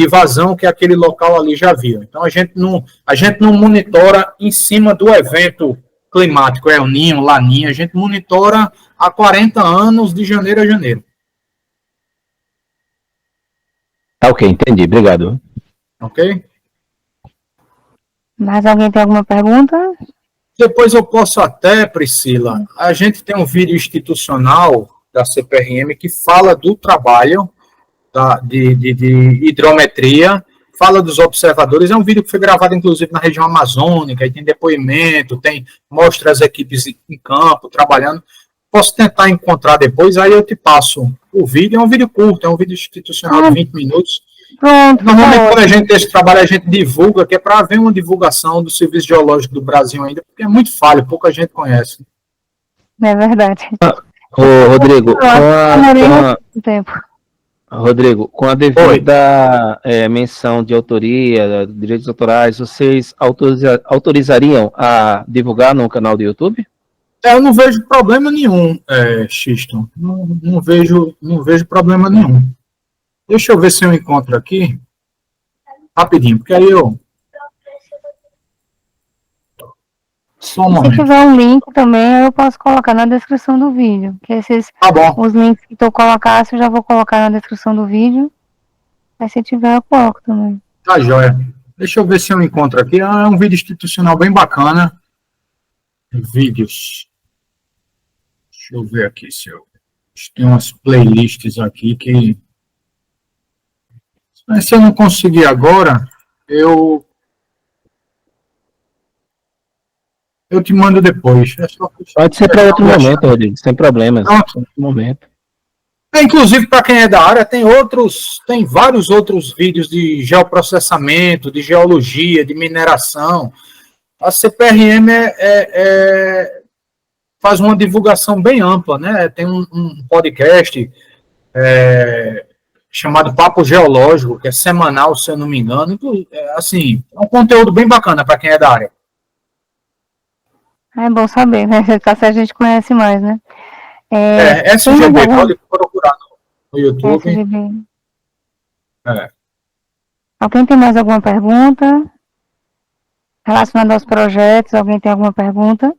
vazão que aquele local ali já viu. Então, a gente não monitora em cima do evento climático, El Niño, Laninha, a gente monitora há 40 anos, de janeiro a janeiro. Ok, entendi. Obrigado. Ok? Mais alguém tem alguma pergunta? Depois eu posso até, Priscila, a gente tem um vídeo institucional da CPRM que fala do trabalho de hidrometria, fala dos observadores, é um vídeo que foi gravado inclusive na região amazônica, e tem depoimento, mostra as equipes em campo, trabalhando. Posso tentar encontrar depois, aí eu te passo o vídeo, é um vídeo curto, é um vídeo institucional de 20 minutos. Pronto. Normalmente, quando a gente tem esse trabalho, a gente divulga, que é para haver uma divulgação do Serviço Geológico do Brasil ainda, porque é muito falho, pouca gente conhece. É verdade. Rodrigo, Tempo. Rodrigo, com a devida menção de autoria, direitos autorais, vocês autorizariam a divulgar no canal do YouTube? Eu não vejo problema nenhum, Xisto. Não vejo problema nenhum. Deixa eu ver se eu encontro aqui. Rapidinho, porque aí eu... Só um momento. Se tiver um link também, eu posso colocar na descrição do vídeo. Que Tá bom. Os links que tu colocasse, eu já vou colocar na descrição do vídeo. Aí se tiver, eu coloco também. Tá joia. Deixa eu ver se eu encontro aqui. É um vídeo institucional bem bacana. Vídeos. Deixa eu ver aqui se eu... Tem umas playlists aqui que... Mas se eu não conseguir agora, eu te mando depois. Pode ser para outro momento, Rodrigo, sem problemas. Outro momento. Inclusive, para quem é da área, tem vários outros vídeos de geoprocessamento, de geologia, de mineração. A CPRM faz uma divulgação bem ampla, né? Tem um podcast chamado Papo Geológico, que é semanal, se eu não me engano. Assim, é um conteúdo bem bacana para quem é da área. É bom saber, né? Se a gente conhece mais, né? SGB, pode procurar no YouTube. SGB. Alguém tem mais alguma pergunta? Relacionada aos projetos, alguém tem alguma pergunta?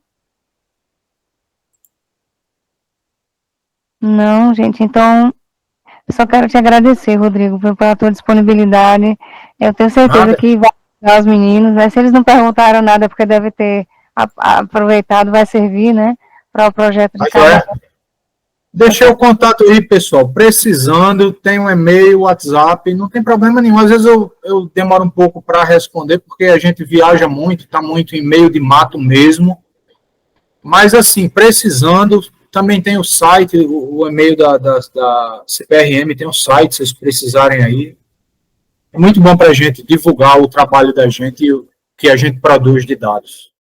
Não, gente, então... Eu só quero te agradecer, Rodrigo, pela tua disponibilidade. Eu tenho certeza que vai ajudar os meninos, né? Se eles não perguntaram nada, porque deve ter aproveitado, vai servir, né? para o projeto de Mas cada Deixei o contato aí, pessoal. Precisando, tem um e-mail, WhatsApp, não tem problema nenhum. Às vezes eu demoro um pouco para responder, porque a gente viaja muito, está muito em meio de mato mesmo. Mas, assim, precisando, também tem o site, o e-mail da CPRM, tem o site, se vocês precisarem aí. É muito bom para a gente divulgar o trabalho da gente e o que a gente produz de dados.